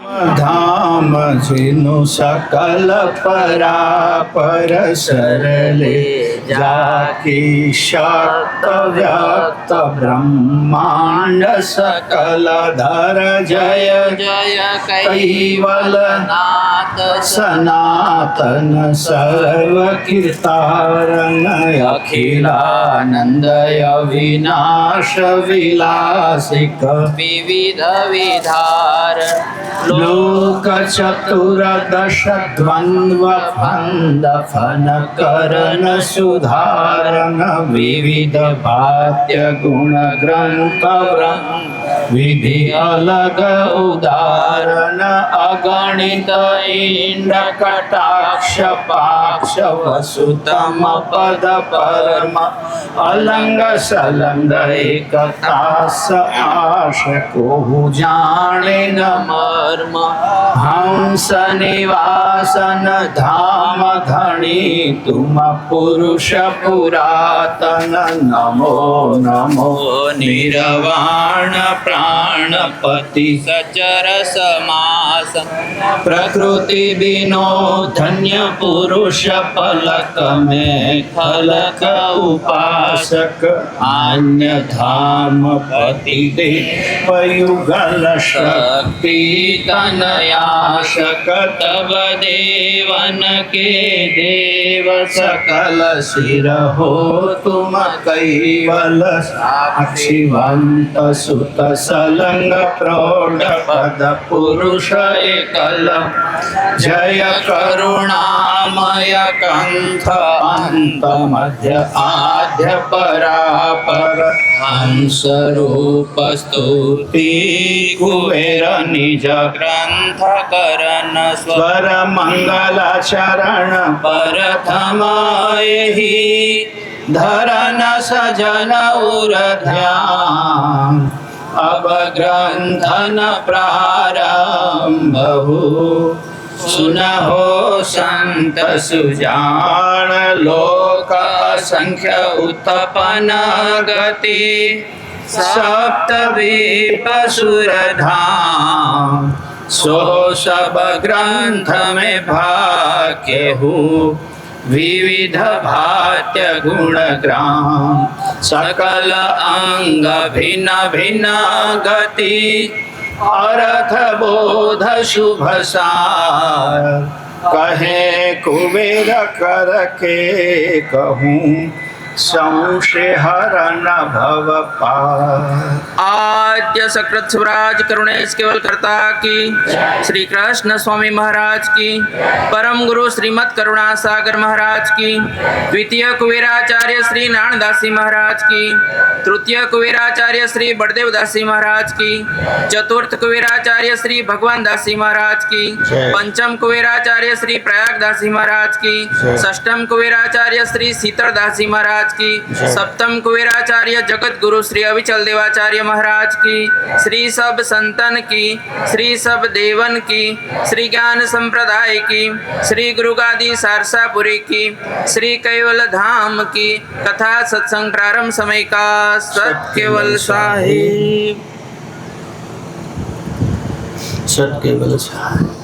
धाम जिनु सकल परापर सरले जाकी शक्त व्यक्त ब्रह्मांड सकल धर जय जय कैवल नाथ सनातन सर्व कीर्तारण अखिलानंदय विनाश विलासिक विविध विधार लोक चतुर्दश द्वंद्व फंद फन करण सुधारण विविध भात्य गुण ग्रंथ विधि अलग उदाहरण अगणित इंद्र कटाक्ष पाक्ष वसुतम पद परम अलंग सलंग एकता स आश को जाने न मर्म हंस निवासन धाम धनी तुम पुरुष पुरातन नमो नमो निर्वाण प्राणपति सचर समास प्रकृति बिनो धन्य पुरुष पलक में फलक उपासक अन्य धाम पति दे पयुगल शक्ति तनयाशक तब देवन के देव सकल सिर हो तुम कैवल साक्षिवंत सुत सलंग प्रौढ़ पद पुरुष एकल जय करुणामय कंठ अंत मध्य आद्य परापर हंस रूप स्तुति कुबेर निज ग्रंथ करण स्वर मंगल चरण प्रथम एहि धरन सजन उर ध्यान अब ग्रंथन प्रारंभ हो सुनहो संत सुजान लोक असंख्य उत्पन्न गति सप्त विपसुर धाम सो सब ग्रंथ में भाग्य हो विविध भात्य गुण ग्राम सकल अंग भिन्न भिन्न गति अर्थ बोध शुभ सार कहे कुबेर कर के कहूँ संशय हरण भव पार। आद्य सकृत स्वराज करुणेश केवल करता की श्री कृष्ण स्वामी महाराज की परम गुरु श्रीमद करुणा सागर महाराज की द्वितीय कुबेराचार्य श्री नानदासी महाराज की तृतीय कुबेराचार्य श्री बड़देव दासी महाराज की चतुर्थ कुबेराचार्य श्री भगवान दासी महाराज की पंचम कुबेराचार्य श्री प्रयाग दासी महाराज की षष्टम कुबेराचार्य श्री सीतर दासी महाराज की सप्तम कुबेराचार्य जगत गुरु श्री अविचल देवाचार्य महाराज की श्री सब संतन की श्री सब देवन की श्री ज्ञान संप्रदाय की श्री गुरुगादी सारसापुरी की श्री कैवल धाम की कथा सत्संग प्रारंभ समय का सत केवल साहिब सत केवल साहिब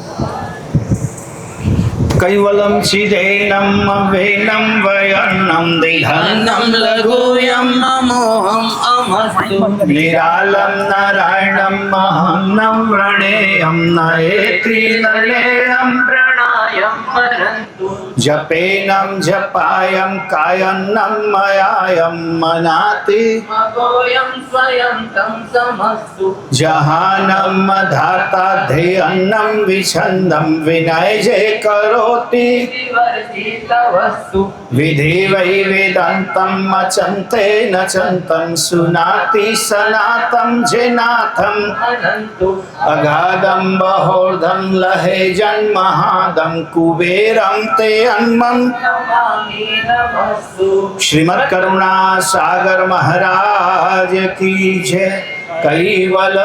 कैवलम चिदेनम वेनम वयन्नम दिघन्नम लघुयम अमोहम अमस्तु निरालम नारायणम महन्नम प्रणेयम नयेति नलेयम प्रणायम परन्तु जपेनम जपायम कायन्नम मयायम मनाति मगोयम स्वयं तम समस्तु जहानम धाता ध्येयन्नम विछन्दम विनय जय करोति विधि वै वेदांतम अचन्ते न चन्तं सुनाति सनातं जेनाथम अगाधं बहोर्धं लहे जन्महादं कुबेरं ते अन्मं श्रीमद् करुणा सागर महाराज की जय कैवल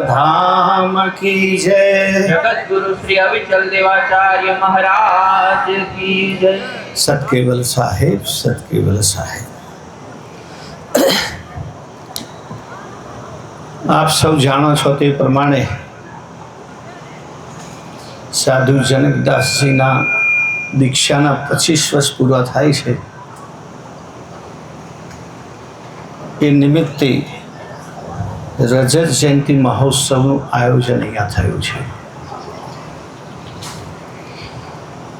धाम की जय जगत गुरु श्री अविचल देवाचार्य महाराज की जय सत केवल साहेब सत केवल साहेब। आप सब जाणो છો તે પ્રમાણે સાધુ જનકદાસજીના દીક્ષાના 25 વર્ષ પૂરા થાય છે એ નિમિત્તે રજત જયંતિ મહોત્સવનું આયોજન અહીંયા થયું છે.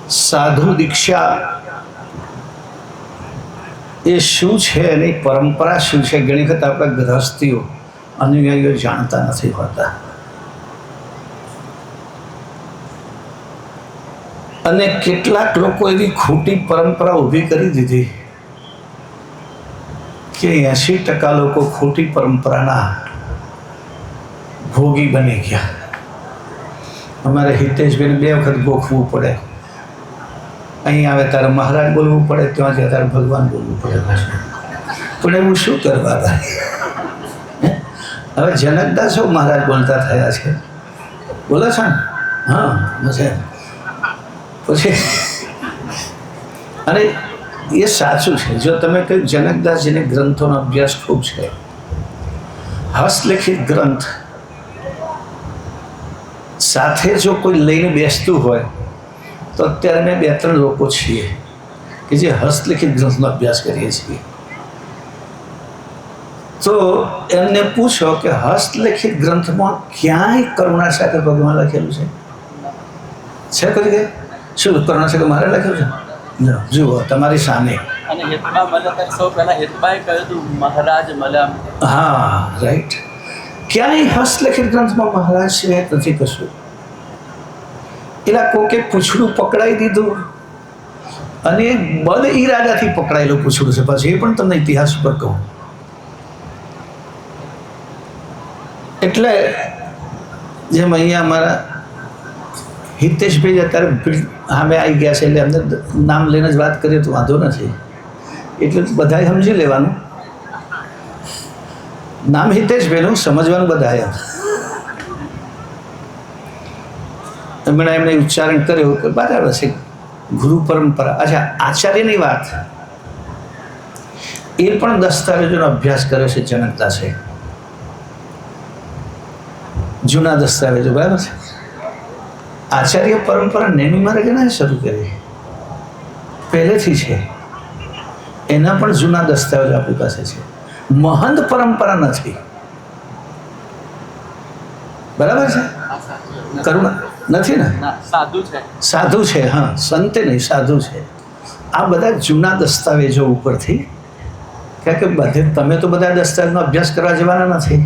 સાધુ દીક્ષા એ શું છે, એની પરંપરા શું છે, ઘણી વખત આપણા ગૃહસ્થીઓ અનુયાયીઓ જાણતા નથી હોતા. અને કેટલાક લોકો એવી ખોટી પરંપરા ઊભી કરી દીધી કે 80% લોકો ખોટી પરંપરાના ભોગી બની ગયા. અમારે હિતેશભાઈને 2 વખત ગોખવું પડે. અહીં આવે ત્યારે મહારાજ બોલવું પડે, ત્યાં જાય ત્યારે ભગવાન બોલવું પડે. પણ એવું શું કરવા હતા? હવે જનકદાસો મહારાજ બોલતા થયા છે. બોલે છે ને? હા બસ. પછી અને એ સાચું છે. જો તમે કહ્યું જનકદાસજીને ગ્રંથોનો અભ્યાસ ખૂબ છે, હસ્તલિખિત ગ્રંથ સાથે જો કોઈ લઈને બેસતું હોય તો અત્યારે મેં 2-3 લોકો છીએ કે જે હસ્તલિખિત ગ્રંથનો અભ્યાસ કરીએ છીએ. તો એમને પૂછો કે હસ્તલિખિત ગ્રંથમાં ક્યાંય કરુણા સાથે ભગવાન લખેલું છે? કોઈ કે શું કરુણા સાથે મારે લખ્યું છે? જુઓ તમારી સામે. હા રાઈટ. ક્યાંય હસ્તલિખિત ગ્રંથમાં મહારાજ સિવાય નથી કશું. એલા કોકે પૂછડું પકડાઈ દીધું અને બદ ઈરાદાથી પકડાયેલું પૂછડું છે. પછી એ પણ તમને ઇતિહાસ પર કહું. એટલે જેમ અહીંયા અમારા હિતેશભાઈ અત્યારે સામે આવી ગયા છે, એટલે અમને નામ લઈને જ વાત કરીએ તો વાંધો નથી. એટલે બધાએ સમજી લેવાનું. નામ હિતેશભાઈનું સમજવાનું બધાએ. એમણે ઉચ્ચારણ કર્યું કે બરાબર છે, ગુરુ પરંપરા. અચ્છા, આચાર્યની વાત, એ પણ દસ્તાવેજોનો અભ્યાસ કર્યો છે જનકદાસે. જૂના દસ્તાવેજો, બરાબર છે. આચાર્ય પરંપરા નેમી મહારાજે ના શરૂ કરી, પહેલેથી છે. એના પણ જૂના દસ્તાવેજો આપણી પાસે છે. મહંત પરંપરા નથી, બરાબર છે. કરુણા નથી ને? સાધુ છે. હા, સંતે નહીં, સાધુ છે. આ બધા જૂના દસ્તાવેજો ઉપરથી, કારણ કે બધે તમે તો બધા દસ્તાવેજનો અભ્યાસ કરવા જવાના નથી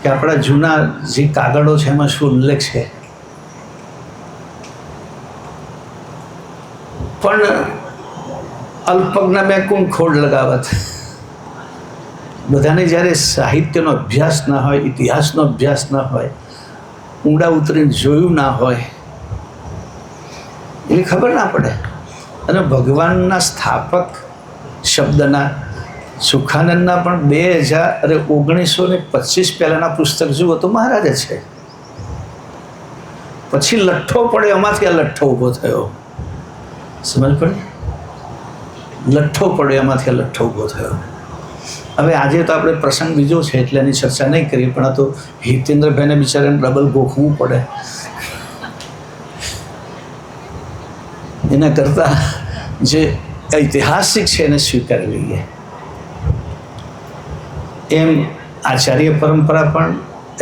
કે આપણા જૂના જે કાગળો છે એમાં શું ઉલ્લેખ છે. પણ અલ્પજ્ઞ મેં કોણ ખોડ લગાવત. બધાને જ્યારે સાહિત્યનો અભ્યાસ ના હોય, ઇતિહાસનો અભ્યાસ ના હોય, ઊંડા ઉતરીને જોયું ના હોય, એની ખબર ના પડે. અને ભગવાનના સ્થાપક શબ્દના સુખાનંદના પણ 1925 પહેલાંના પુસ્તક જુઓ તો મહારાજ છે. પછી લઠ્ઠો પડે, એમાંથી આ લઠ્ઠો ઊભો થયો. સમજ પડી? લઠ્ઠો પડે, એમાંથી આ લઠ્ઠો ઊભો થયો. હવે આજે તો આપણે પ્રસંગ બીજો છે એટલે એની ચર્ચા નહીં કરીએ, પણ આ તો હિતેન્દ્રભાઈને બિચારાને ડબલ ગોખવું પડે. એના કરતાં જે ઐતિહાસિક છે એને સ્વીકારી લઈએ. એમ આચાર્ય પરંપરા પણ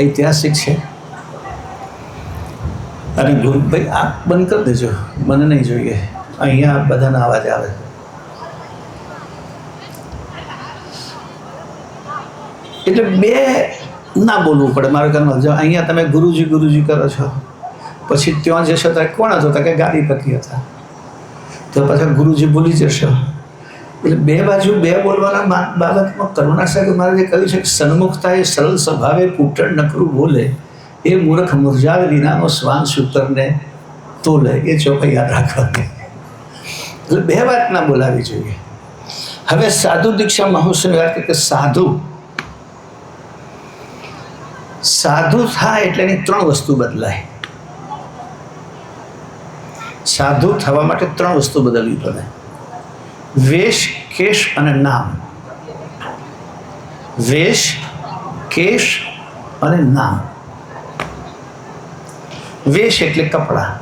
ઐતિહાસિક છે. અને ગુરુભાઈ આ બંધ કરી દેજો, મને નહીં જોઈએ. અહીંયા બધાના અવાજ આવે. એટલે 2 ના બોલવું પડે. મારા ઘરમાં જો અહીંયા તમે ગુરુજી ગુરુજી કરો છો, પછી ત્યાં જશો ત્યારે કોણ હતો? કે ગાદીપતિ હતા. તો પાછા ગુરુજી ભૂલી જશો. એટલે 2 બાજુ 2 બોલવાના બાબતમાં કરુણા સાહેબ મહારાજે કહ્યું છે કે સન્મુખતા એ સરળ સ્વભાવે પૂટણ નકરું બોલે, એ મૂર્ખ મુરઝાળ વિનાનો શ્વાન સૂતરને તોલે. એ ચોખ્ખાઈ યાદ રાખવાની. એટલે 2 વાત ના બોલાવી જોઈએ. હવે સાધુ દીક્ષા મહોત્સવની વાત કરીએ કે સાધુ થાય એટલે એની 3 વસ્તુ બદલાય. સાધુ થવા માટે 3 વસ્તુ બદલવી પડે: વેશ, કેશ અને નામ. વેશ, કેશ અને નામ. વેશ એટલે કપડાં.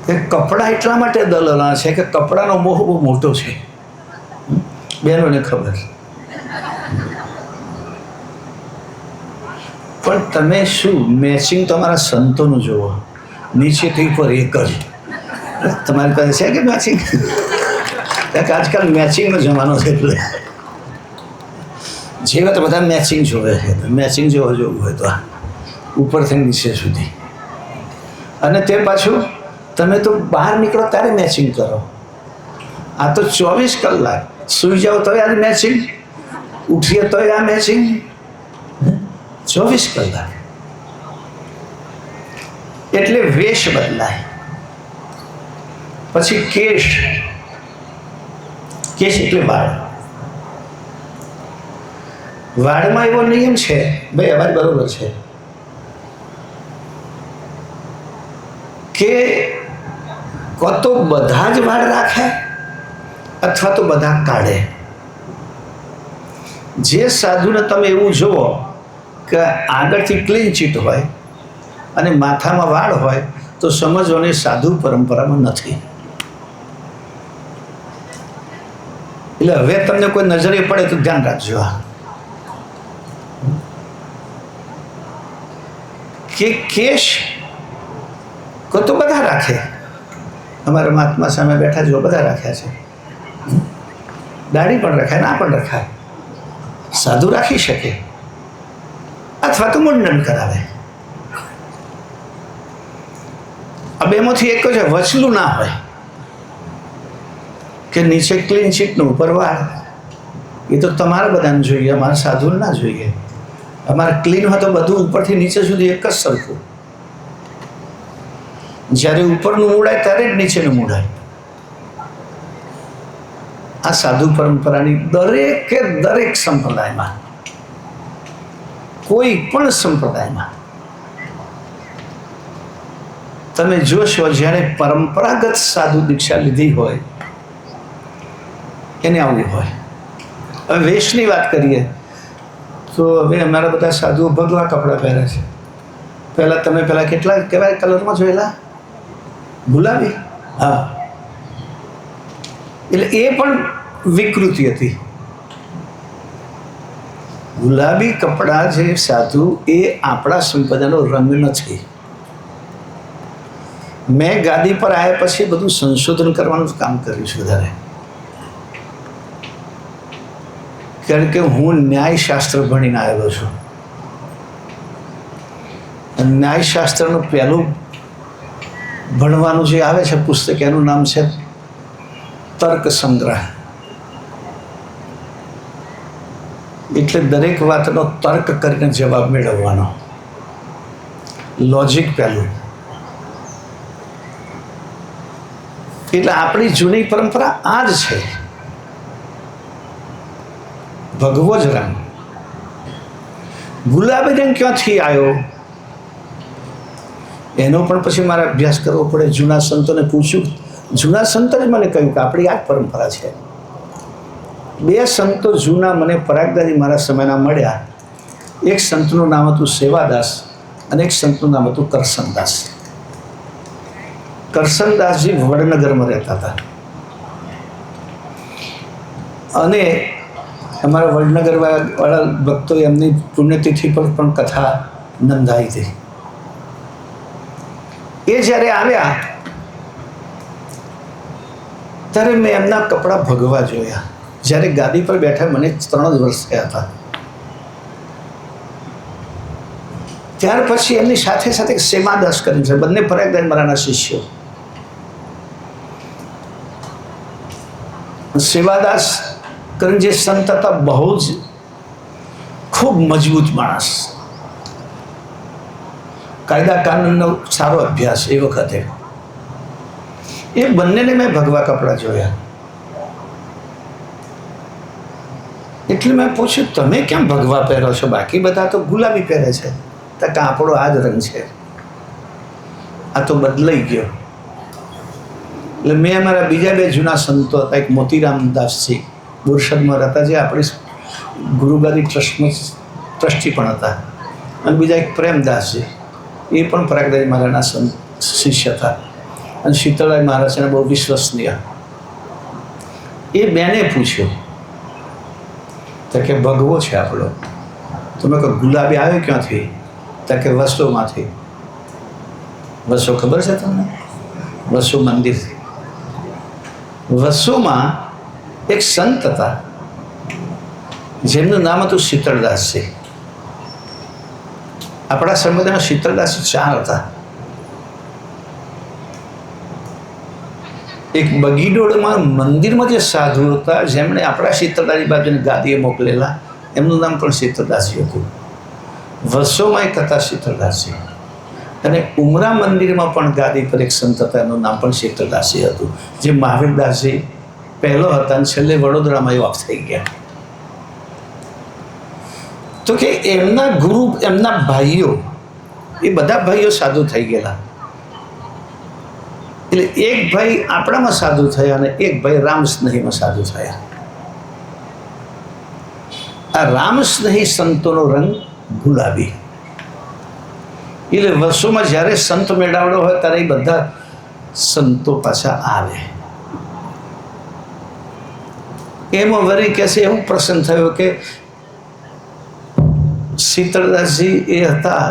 એ કપડાં એટલા માટે દલાલા છે કે કપડાનો મોહ બહુ મોટો છે. બહેનોને ખબર. પણ તમે શું મેચિંગ તમારા સંતોનું જુઓ, નીચેથી ઉપર એક જ. તમારી પાસે છે કે મેચિંગ? આજકાલ મેચિંગનો જમાનો છે, એટલે જેવા તો બધા મેચિંગ જોવે છે. મેચિંગ જોવા જોવું હોય તો ઉપરથી નીચે સુધી. અને તે પાછું તમે તો બહાર નીકળો ત્યારે મેચિંગ કરો. આ તો 24 કલાક સૂઈ જાઓ તોય આ મેચિંગ, ઉઠીએ તોય આ મેચિંગ. 24 કલાક. એટલે વેશ બદલાય. પછી કેશ. કેશ એટલે વાળ. વાળમાં એવો નિયમ છે, ભાઈ અવાજ બરોબર છે, કે તો બધા જ વાળ રાખે અથવા તો બધા કાઢે. જે સાધુને તમે એવું જુઓ કે આગળથી ક્લીન ચીટ હોય અને માથામાં વાળ હોય તો સમજવાની સાધુ પરંપરામાં નથી. એટલે હવે તમને કોઈ નજરે પડે તો ધ્યાન રાખજો કે કેશ તો બધા રાખે. અમારા મહાત્મા સામે બેઠા જો બધા રાખ્યા છે. દાઢી પણ રખાય, ના પણ રખાય. સાધુ રાખી શકે અથવા તો મુંડન કરાવે. આ બેમાંથી એક જ વચલું ના હોય કે નીચે ક્લીન ચીટનું ઉપર વાળ. એ તો તમારે બધાને જોઈએ, અમારે સાધુને ના જોઈએ. અમારે ક્લીન હોય તો બધું ઉપરથી નીચે સુધી એક જ સરખું. જ્યારે ઉપરનું મૂડાય ત્યારે જ નીચેનું મૂડાય. આ સાધુ પરંપરાની દરેકે દરેક સંપ્રદાયમાં, કોઈ પણ સંપ્રદાયમાં તમે જોશો, જ્યારે પરંપરાગત સાધુ દીક્ષા લીધી હોય એને આવું હોય. હવે વેશની વાત કરીએ તો હવે અમારા બધા સાધુઓ ભગવા કપડાં પહેરે છે. તમે પહેલાં કેટલા કેવાય કલરમાં જોયેલા? ગુલાબી. હા, એટલે એ પણ વિકૃતિ હતી. ગુલાબી કપડાં જે સાધુ, એ આપણા સંપ્રદાયનો રંગ નથી. મેં ગાદી પર આવ્યા પછી બધું સંશોધન કરવાનું કામ કર્યું છે વધારે. કારણ કે હું ન્યાયશાસ્ત્ર ભણીને આવેલો છું. ન્યાયશાસ્ત્રનું પહેલું ભણવાનું જે આવે છે પુસ્તક, એનું નામ છે તર્ક સંગ્રહ. એટલે દરેક વાતનો તર્ક કરીને જવાબ મેળવવાનો, લોજિક પહેલું. એટલે આપણી જૂની પરંપરા આ જ છે. ભગવો જ રંગ. ગુલાબી રંગ ક્યાંથી આવ્યો એનો પણ પછી મારે અભ્યાસ કરવો પડે. જૂના સંતોને પૂછ્યું. જૂના સંતો જ મને કહ્યું કે આપણી આ જ પરંપરા છે. 2 સંતો જૂના મને પરાગદાદી મારા સમયના મળ્યા. એક સંતનું નામ હતું સેવાદાસ અને એક સંતનું નામ હતું કરસનદાસ. કરસનદાસજી વડનગરમાં રહેતા હતા અને અમારા વડનગર વાળા ભક્તો એમની પુણ્યતિથિ પર પણ કથા નોંધાઈ હતી. એ જ્યારે આવ્યા ત્યારે મેં એમના કપડાં ભગવા જોયા. જ્યારે ગાદી પર બેઠા મને 3 જ વર્ષ થયા હતા. ત્યાર પછી એમની સાથે સાથે સેવાદાસ કરીને છે, બંને પ્રયાગરાજ મારાના શિષ્યો. સેવાદાસ કરીને જે સંત હતા, બહુ જ ખૂબ મજબૂત માણસ, કાયદા કાનૂનનો સારો અભ્યાસ એ વખતે. એ બંનેને મેં ભગવા કપડાં જોયા. એટલે મેં પૂછ્યું, તમે કેમ ભગવા પહેરો છો? બાકી બધા તો ગુલાબી પહેરે છે. તો આપણો આ જ રંગ છે, આ તો બદલાઈ ગયો. એટલે મેં અમારા બીજા 2 જૂના સંતો હતા, એક મોતીરામદાસજી બોરસદમાં રહેતા, જે આપણી ગુરુગાદી ટ્રસ્ટમાં ટ્રસ્ટી પણ હતા, અને બીજા એક પ્રેમદાસજી, એ પણ પ્રગદાજી મહારાજના શિષ્ય હતા અને શીતળાજી મહારાજ એને બહુ વિશ્વસનીય. એ બેને પૂછ્યું તો કે ભગવો છે આપણો. તમે કહો ગુલાબી આવ્યો ક્યાંથી? તો કે વસોમાંથી. વસો ખબર છે તમને? વસો મંદિરથી. વસોમાં એક સંત હતા જેમનું નામ હતું શીતળદાસજી. આપણા સંપ્રદાયમાં શીતળદાસજી 4 હતા. એક બગીડોળમાં મંદિરમાં જે સાધુ હતા જેમણે આપણા શીતળદાસજી બાજુની ગાદીએ મોકલેલા, એમનું નામ પણ શીતળદાસજી હતું. વસોમાં એક હતા શીતળદાસજી, અને ઉમરા મંદિરમાં પણ ગાદી પર એક સંત હતા, એમનું નામ પણ શીતળદાસજી હતું, જે મહાવીરદાસજી પહેલો હતા અને છેલ્લે વડોદરામાં એ ઓફ થઈ ગયા. તો કે એમના ગુરુ, એમના ભાઈઓ, એ બધા ભાઈઓ સાધુ થઈ ગયેલા. એટલે એક ભાઈ આપણામાં સાધુ થયા અને એક ભાઈ રામસ્નેહીમાં સાધુ થયા. આ રામસ્નેહી સંતોનો રંગ ગુલાબી. એટલે વર્ષોમાં જ્યારે સંત મેળાવડો હોય ત્યારે એ બધા સંતો પાછા આવે. એમાં વળી કહેશે એવું પ્રસંગ થયો કે શીતળદાસજી એ હતા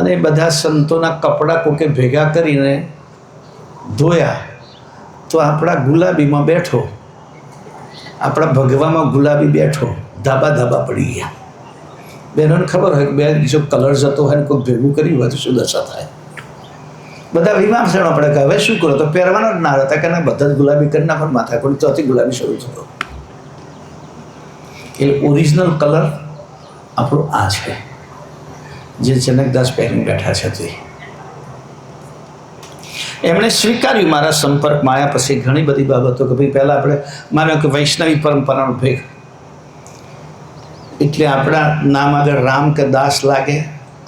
અને બધા સંતોના કપડાં કોકે ભેગા કરીને ધોયા, તો આપણા ગુલાબીમાં બેઠો, આપણા ભગવામાં ગુલાબી બેઠો, ધાબા ધાબા પડી ગયા. બહેનોને ખબર હોય કે બે જો કલર જતો હોય ને કોઈ ભેગું કર્યું હોય તો શું દશા થાય. બધા વિમર્શનો આપણે કે હવે શું કરો, તો પહેરવાનો જ ના હતા કે ના બધા જ ગુલાબી કરી નાખો, માથા કોઈ ચોથી ગુલાબી શરૂ થતો. એટલે ઓરિજિનલ કલર આપણો આ છે જે જનકદાસ પહેરીને બેઠા છે. તે એમણે સ્વીકાર્યું મારા સંપર્કમાં આવ્યા પછી ઘણી બધી બાબતો કે ભાઈ પહેલાં આપણે માનો કે વૈષ્ણવી પરંપરાનો ભેગ, એટલે આપણા નામ આગળ રામ કે દાસ લાગે,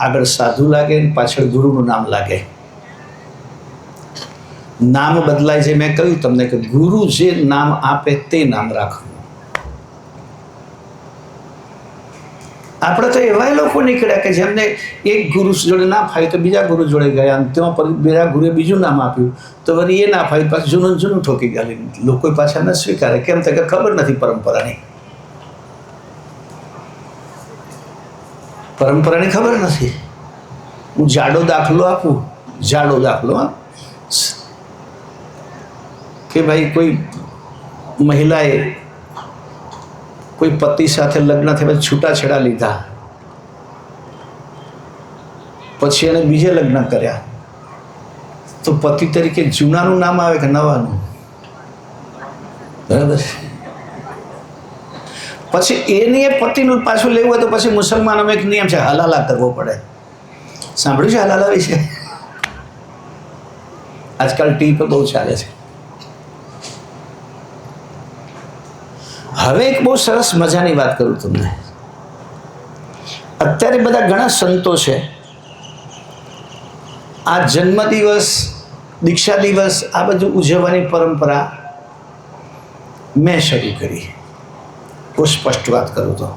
આગળ સાધુ લાગે, પાછળ ગુરુનું નામ લાગે. નામ બદલાય છે. મેં કહ્યું તમને કે ગુરુ જે નામ આપે તે નામ રાખવું. આપણે તો એવા લોકો નીકળ્યા કે જેમને એક ગુરુ જોડે ના ફાવ્યું તો બીજા ગુરુ જોડે ગયા, અને ત્યાં બીજા ગુરુએ બીજું નામ આપ્યું તો વળી એ ના ફાવ્યું, પાછું જૂનું જૂનું ઠોકી ગયા. લોકો પાછા ન સ્વીકારે. કેમ તો કે ખબર નથી પરંપરાની. પરંપરાની ખબર નથી. હું જાડો દાખલો આપું, જાડો દાખલો, હા, કે ભાઈ કોઈ મહિલાએ કોઈ પતિ સાથે લગ્ન થયા છૂટાછેડા લીધા, પછી એને બીજે લગ્ન કર્યા, તો પતિ તરીકે જૂનાનું નામ આવે કે નવાનું? બરાબર. પછી એની એ પતિનું પાછું લેવું હોય તો પછી મુસલમાનોમાં એક નિયમ છે, હલાલા કરવો પડે. સાંભળ્યું છે હલાલા વિશે? આજકાલ ટીવી પર બહુ ચાલે છે. હવે એક બહુ સરસ મજાની વાત કરું તમને. અત્યારે બધા ઘણા સંતો છે, આ જન્મદિવસ, દીક્ષા દિવસ, આ બધું ઉજવવાની પરંપરા મેં શરૂ કરી. બહુ સ્પષ્ટ વાત કરું તો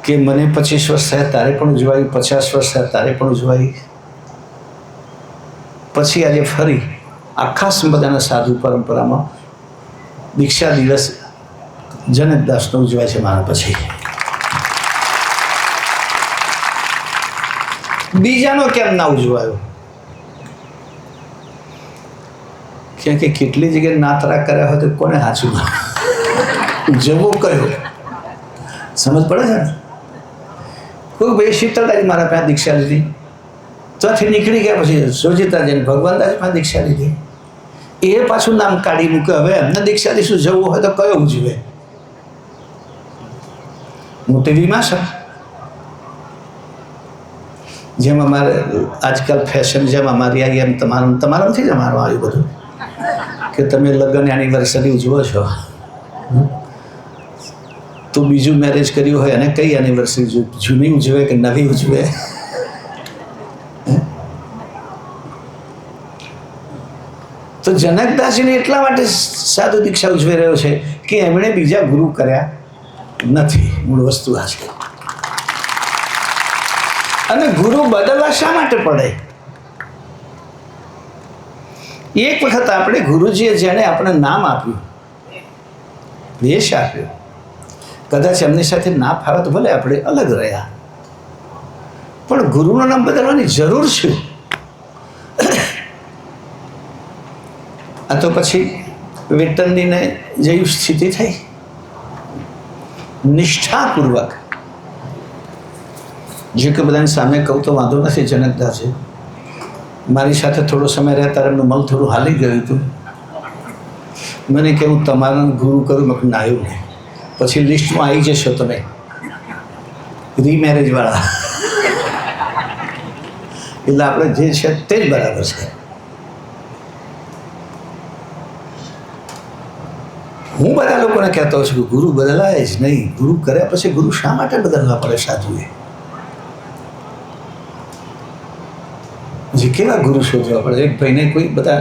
કે મને 25 વર્ષ થયા તારે પણ ઉજવાઈ, 50 વર્ષ થયા તારે પણ ઉજવાઈ. પછી આજે ફરી આખા સંપ્રદાયના સાધુ પરંપરામાં દીક્ષા દિવસ જનકદાસનો ઉજવાય છે મારા પછી. બીજાનો કેમ ના ઉજવાયો? કેમ કે કેટલી જગ્યાએ નાતરા કર્યા હોય તો કોને સાચું જવો કયો? સમજ પડે છે ને? કોઈ ભાઈ શીતળદાસજી મારા પાસે દીક્ષા લીધી, ત્યાંથી નીકળી ગયા, પછી સોજિતાજીને ભગવાનદાસ પાસે દીક્ષા લીધી. એ પાછું નામ કાઢી મૂકે. હવે એમને દીક્ષા દીશું જવું હોય તો કયો ઉજવે? મોટી વિમાશા. જેમ અમારે આજકાલ ફેશન જેમ અમારી આવી એમ તમારા નથી જ અમારું આવ્યું બધું કે તમે લગ્ન એનિવર્સરી ઉજવો છો, તો બીજું મેરેજ કર્યું હોય અને કઈ એનિવર્સરી જૂની ઉજવે કે નવી ઉજવે? તો જનકદાસજીને એટલા માટે સાધુ દીક્ષા ઉજવી રહ્યો છે કે એમણે બીજા ગુરુ કર્યા નથી. મૂળ વસ્તુ આ છે. અને ગુરુ બદલવા શા માટે પડે? એક વખત આપણે ગુરુજીએ જેને આપણે નામ આપ્યું, વેશ આપ્યો, કદાચ એમની સાથે ના ફાવે તો ભલે આપણે અલગ રહ્યા, પણ ગુરુનું નામ બદલવાની જરૂર છે. આ તો પછી વેટરનીને જેવી સ્થિતિ થઈ. નિષ્ઠાપૂર્વક જે કે બધાની સામે કહું તો વાંધો નથી, જનકદા છે, મારી સાથે થોડો સમય રહ્યા ત્યારે એમનું મન થોડું હાલી ગયું હતું. મને કે હું તમારા ગુરુ કરું, મેં ના આવ્યું નહીં. પછી લિસ્ટમાં આવી જશો તમે રીમેરેજવાળા. એટલે આપણે જે છે તે જ બરાબર છે. હું બધા લોકોને કહેતો છું કે ગુરુ બદલાય જ નહીં. ગુરુ કર્યા પછી ગુરુ શા માટે બદલવા પડે સાધુએ? જે કેવા ગુરુ શોધવા પડે? એક ભાઈને કોઈ બધા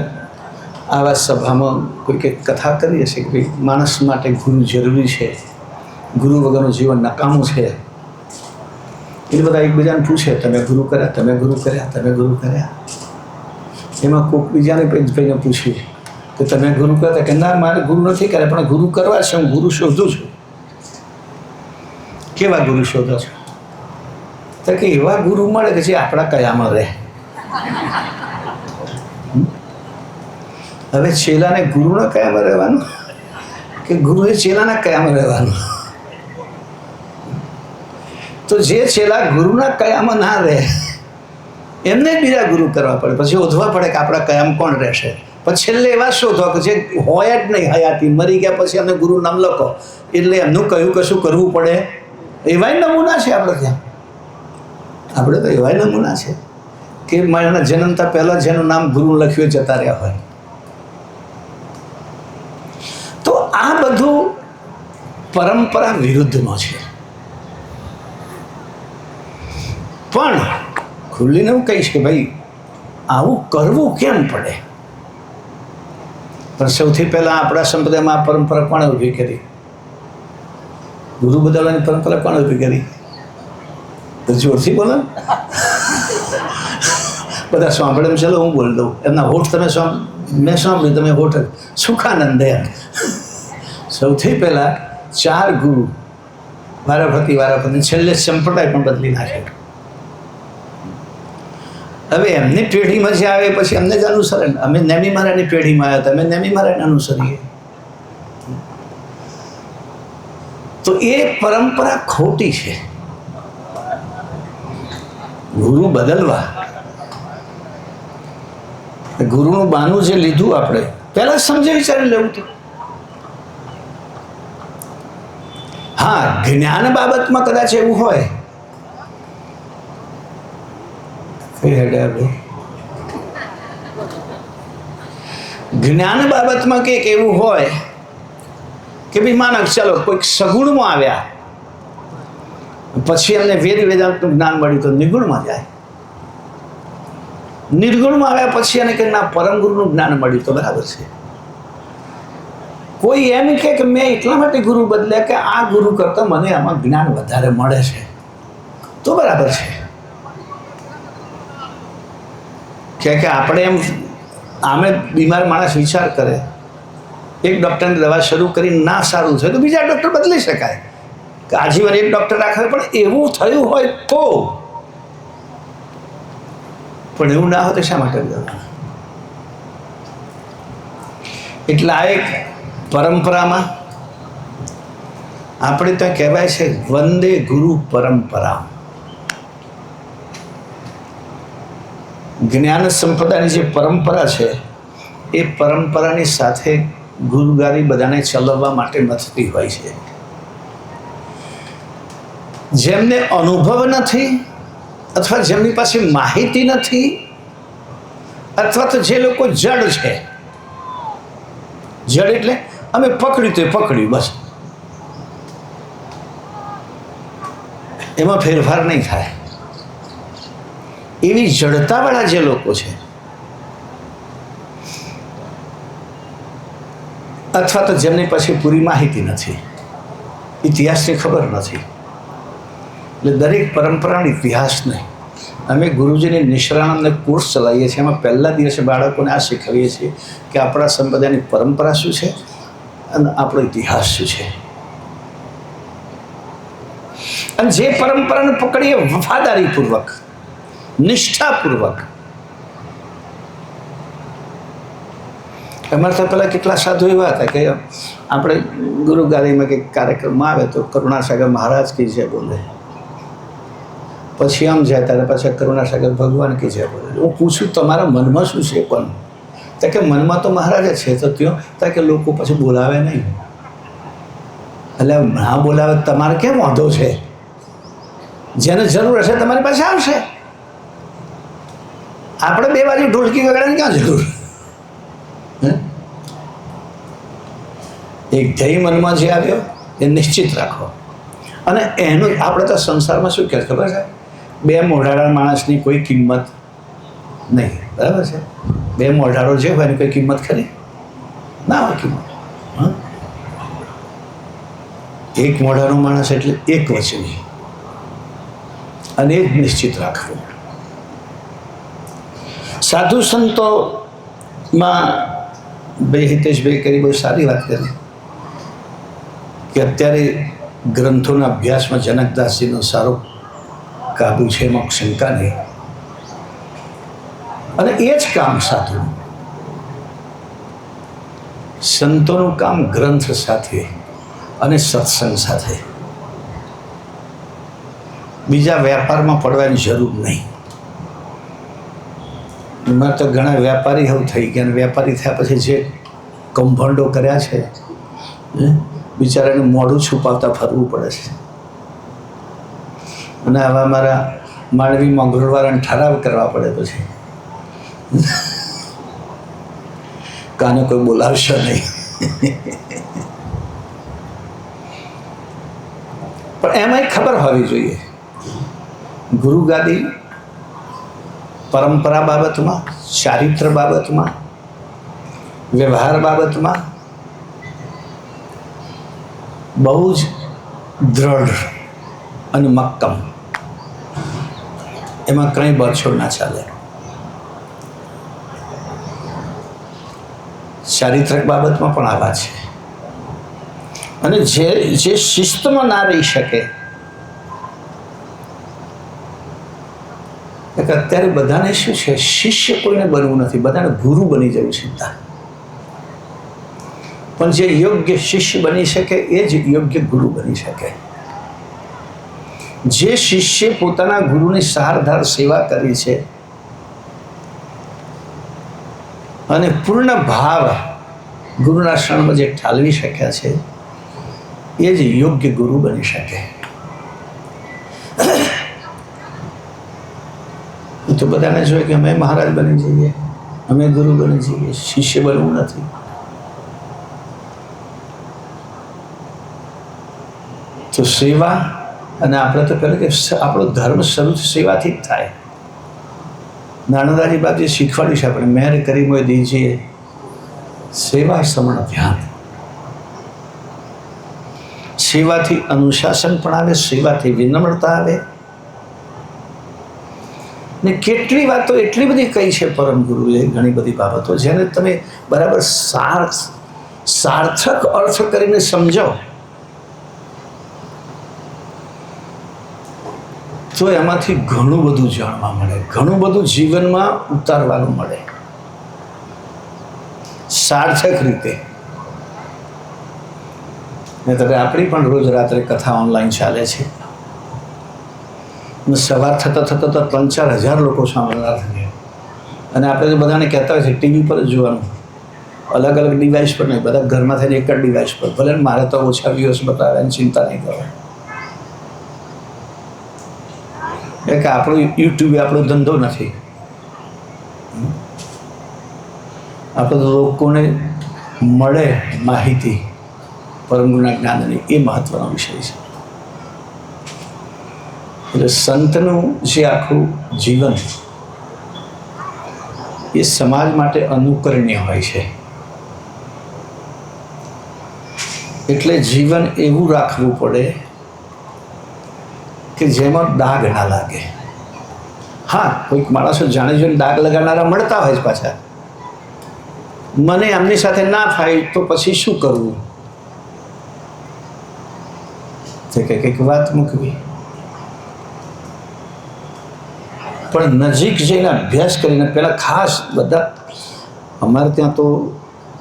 આવા સભામાં કોઈ કંઈક કથા કરી હશે કે ભાઈ માણસ માટે ગુરુ જરૂરી છે, ગુરુ વગરનું જીવન નકામું છે. એ બધા એકબીજાને પૂછે, તમે ગુરુ કર્યા, તમે ગુરુ કર્યા, તમે ગુરુ કર્યા. એમાં કોઈક બીજાને ભાઈને પૂછ્યું કે તમે ગુરુ કર્યા? કે ના, મારે ગુરુ નથી કર્યા, પણ ગુરુ કરવા છે, હું ગુરુ શોધું છું. કેવા ગુરુ શોધો છો? તો કે એવા ગુરુ મળે કે જે આપણા કયામાં રહે. હવે ચેલાને ગુરુના કયામાં રહેવાનું કે ગુરુએ ચેલાના કયામાં રહેવાનું? તો જે ચેલા ગુરુના કયામાં ના રહે એમને બીજા ગુરુ કરવા પડે. પછી ઓધવા પડે કે આપણા કયામાં કોણ રહેશે. પછી છેલ્લે એવા શોધો કે જે હોય જ નહીં હયાતી, મરી ગયા પછી અમને ગુરુ નામ લખો, એટલે એમનું કયું કશું કરવું પડે. એવાય નમૂના છે આપણે ત્યાં. આપણે તો એવાય નમૂના છે કે મારા જન્મતા પહેલાં જેનું નામ ગુરુ લખ્યું જતા રહ્યા હોય. તો આ બધું પરંપરા વિરુદ્ધમાં છે. પણ ખુલ્લીને હું કહીશ કે ભાઈ આવું કરવું કેમ પડે? પણ સૌથી પહેલાં આપણા સંપ્રદાયમાં આ પરંપરા કોણે ઊભી કરી? ગુરુ બદલવાની પરંપરા કોણે ઊભી કરી? તો જોરથી બોલો. બધા સાંભળે એમ, ચાલો હું બોલી દઉં. એમના હોઠ તમે મેં સાંભળ્યું, તમે હોઠ સુખાનંદ દયાલ. સૌથી પહેલાં 4 ગુરુ વારાફરતી છેલ્લે સંપ્રદાય પણ બદલી નાખ્યો. હવે એમની પેઢીમાં જે આવે પછી અમને જ અનુસરે. અમે નેમી મહારાજની પેઢીમાં આવ્યા હતા, અમે નેમી મહારાજને અનુસરીએ. તો એ પરંપરા ખોટી છે. ગુરુ બદલવા, ગુરુનું બાનું જે લીધું આપણે પહેલા સમજી વિચારી લેવું હતું. હા, જ્ઞાન બાબતમાં કદાચ એવું હોય, જ્ઞાન બાબતમાં કંઈક એવું હોય કે ભાઈ માનક ચાલો કોઈક સગુણમાં આવ્યા પછી એમને વેદ વેદાંતનું જ્ઞાન મળ્યું તો નિર્ગુણમાં જાય. નિર્ગુણમાં આવ્યા પછી એને કે ના પરમ ગુરુનું જ્ઞાન મળ્યું તો બરાબર છે. કોઈ એમ કે મેં એટલા માટે ગુરુ બદલ્યા કે આ ગુરુ કરતાં મને આમાં જ્ઞાન વધારે મળે છે તો બરાબર છે. કે આપણે એમ આમે બીમાર માણસ વિચાર કરે, એક ડૉક્ટરની દવા શરૂ કરીને ના સારું થાય તો બીજા ડૉક્ટર બદલી શકાય કે આજીવન એક ડૉક્ટર રાખે. પણ એવું થયું હોય તો, પણ એવું ના હોય તો શા માટે બદલવાનું? એટલે આ એક પરંપરામાં આપણે ત્યાં કહેવાય છે વંદે ગુરુ પરંપરા. જ્ઞાન સંપ્રદાયની જે પરંપરા છે એ પરંપરાની સાથે ગુરુગારી બધાને ચલાવવા માટે મથતી હોય છે. જેમને અનુભવ નથી અથવા જેમની પાસે માહિતી નથી અથવા તો જે લોકો જડ છે, જડ એટલે અમે પકડ્યું તો પકડ્યું બસ, એમાં ફેરફાર નહીં થાય, એવી જડતાવાળા જે લોકો છે અથવા તો જેમની પાસે પૂરી માહિતી નથી, ઇતિહાસની ખબર નથી, એટલે દરેક પરંપરાનો ઇતિહાસને અમે ગુરુજીની નિષ્ણાંતને કોર્સ ચલાવીએ છીએ. એમાં પહેલા દિવસે બાળકોને આ શીખવીએ છીએ કે આપણા સંપ્રદાયની પરંપરા શું છે અને આપણો ઇતિહાસ શું છે. અને જે પરંપરાને પકડીએ વફાદારીપૂર્વક, નિષ્ઠાપૂર્વક. અમારે તો પહેલાં કેટલા સાધુ એવા હતા કે આપણે ગુરુ ગાદીમાં કંઈક કાર્યક્રમમાં આવે તો કરુણાસાગર મહારાજ કી જય બોલે, પછી આમ જાય ત્યારે પાછા કરુણાસાગર ભગવાન કી જય બોલે. હું પૂછું તમારા મનમાં શું છે? પણ તો કે મનમાં તો મહારાજ જ છે. તો ત્યાં કે લોકો પછી બોલાવે નહીં. એટલે ના બોલાવે તમારે કેમ વાંધો છે? જેને જરૂર હશે તમારી પાસે આવશે. આપણે બે બાજુ ઢોલકી વગાડવાની ક્યાં જરૂર? એક ધ્યેય મનમાં જે આવ્યો એ નિશ્ચિત રાખો. અને એનું આપણે તો સંસારમાં શું કહે ખબર છે? બે મોઢાળા માણસની કોઈ કિંમત નહીં. બરાબર છે? બે મોઢાળો જે હોય એની કોઈ કિંમત ખરી ના હોય કિંમત. એક મોઢાનો માણસ એટલે એક વચની, અને એ જ નિશ્ચિત રાખવું. સાધુ સંતોમાં ભાઈ હિતેશભાઈ કરી બહુ સારી વાત કરી કે અત્યારે ગ્રંથોના અભ્યાસમાં જનકદાસજીનો સારો કાબુ છે, એમાં શંકા નહીં. અને એ જ કામ સાધુ સંતોનું કામ ગ્રંથ સાથે અને સત્સંગ સાથે. બીજા વેપારમાં પડવાની જરૂર નહીં. એમાં તો ઘણા વેપારી હવે થઈ ગયા, અને વેપારી થયા પછી જે કૌભાંડો કર્યા છે બિચારાને મોઢું છુપાવતા ફરવું પડે છે. અને આવા મારા માંડવીમાં મંગળવારને ઠરાવ કરવા પડે પછી કાને કોઈ બોલાવશે નહીં. પણ એમાં ખબર હોવી જોઈએ ગુરુ ગાદી પરંપરા બાબતમાં, ચારિત્ર બાબતમાં, વ્યવહાર બાબતમાં બહુ જ દ્રઢ અને મક્કમ. એમાં કંઈ બરછોડ ના ચાલે. ચારિત્રક બાબતમાં પણ આવા છે. અને જે શિસ્તમાં ના રહી શકે, અત્યારે બધાને શું છે, શિષ્ય કોઈને બનવું નથી, બધાને ગુરુ બની જવું છે. પણ જે યોગ્ય શિષ્ય બની શકે એ જ યોગ્ય ગુરુ બની શકે. જે શિષ્ય પોતાના ગુરુની સારધાર સેવા કરી છે અને પૂર્ણ ભાવ ગુરુના શરણમાં જે ઠાલવી શક્યા છે એ જ યોગ્ય ગુરુ બની શકે. તો બધાને જોઈએ કે અમે મહારાજ બની જઈએ, અમે ગુરુ બની જઈએ, શિષ્ય બનવું નથી. તો સેવા, અને આપણે તો પહેલાં કે આપણો ધર્મ શરૂ સેવાથી જ થાય. નાનદાજી બાપજી શીખવાડ્યું છે આપણે, મહેર કરી મોય દીજીએ સેવા સમણ ધ્યાન. સેવાથી અનુશાસન પણ આવે, સેવાથી વિનમ્રતા આવે. ને કેટલી વાતો એટલી બધી કહી છે પરમ ગુરુએ, ઘણી બધી બાબતો જેને તમે બરાબર સાર્થક અર્થ કરીને સમજો તો એમાંથી ઘણું બધું જાણવા મળે, ઘણું બધું જીવનમાં ઉતારવાનું મળે સાર્થક રીતે. નહીંતર આપણી પણ રોજ રાત્રે કથા ઓનલાઈન ચાલે છે. સવાર થતાં તો 3-4 હજાર લોકો સાંભળનાર થાય. અને આપણે તો બધાને કહેતા હોય છે ટીવી પર જ જોવાનું, અલગ અલગ ડિવાઇસ પર નહીં, બધા ઘરમાં થઈને એક જ ડિવાઇસ પર. ભલે મારે તો ઓછા વ્યૂઝ બતાવે એની ચિંતા નહીં કરે. કે આપણો યુટ્યુબ આપણો ધંધો નથી. આપણે લોકોને મળે માહિતી પરમ ગુરુના જ્ઞાનની, એ મહત્વનો વિષય છે. એટલે સંતનું જે આખું જીવન એ સમાજ માટે અનુકરણીય હોય છે. એટલે જીવન એવું રાખવું પડે કે જેમાં દાગ ના લાગે, હા, કોઈક માણસો જાણે જોઈને દાગ લગાડનારા મળતા હોય છે પાછા. મને એમની સાથે ના થાય તો પછી શું કરવું? તે કંઈક વાત મૂકવી. પણ નજીક જઈને અભ્યાસ કરીને પહેલાં ખાસ બધા અમારે ત્યાં તો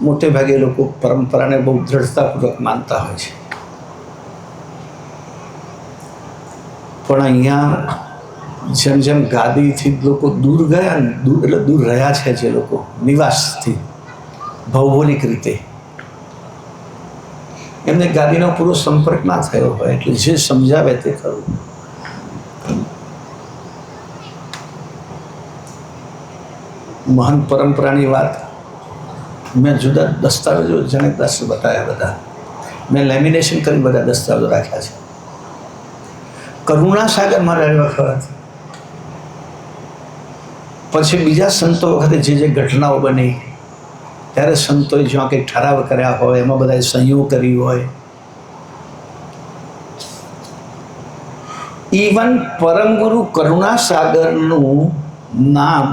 મોટે ભાગે લોકો પરંપરાને બહુ દ્રઢતાપૂર્વક માનતા હોય છે. પણ અહીંયા જેમ જેમ ગાદીથી લોકો દૂર ગયા ને એટલે દૂર રહ્યા છે જે લોકો નિવાસથી ભૌગોલિક રીતે, એમને ગાદીનો પૂરો સંપર્ક ના થયો હોય એટલે જે સમજાવે તે ખરું. મહાન પરંપરાની વાત મેં જુદા દસ્તાવેજો જનકદાસ બતાવ્યા બધા. મેં લેમિનેશન કરી બધા દસ્તાવેજો રાખ્યા છે. કરુણાસાગરમાં રહેલી વખત પછી બીજા સંતો વખતે જે જે ઘટનાઓ બની ત્યારે સંતોએ જ્યાં કંઈક ઠરાવ કર્યા હોય એમાં બધાએ સહીઓ કરી હોય. ઇવન પરમગુરુ કરુણાસાગરનું નામ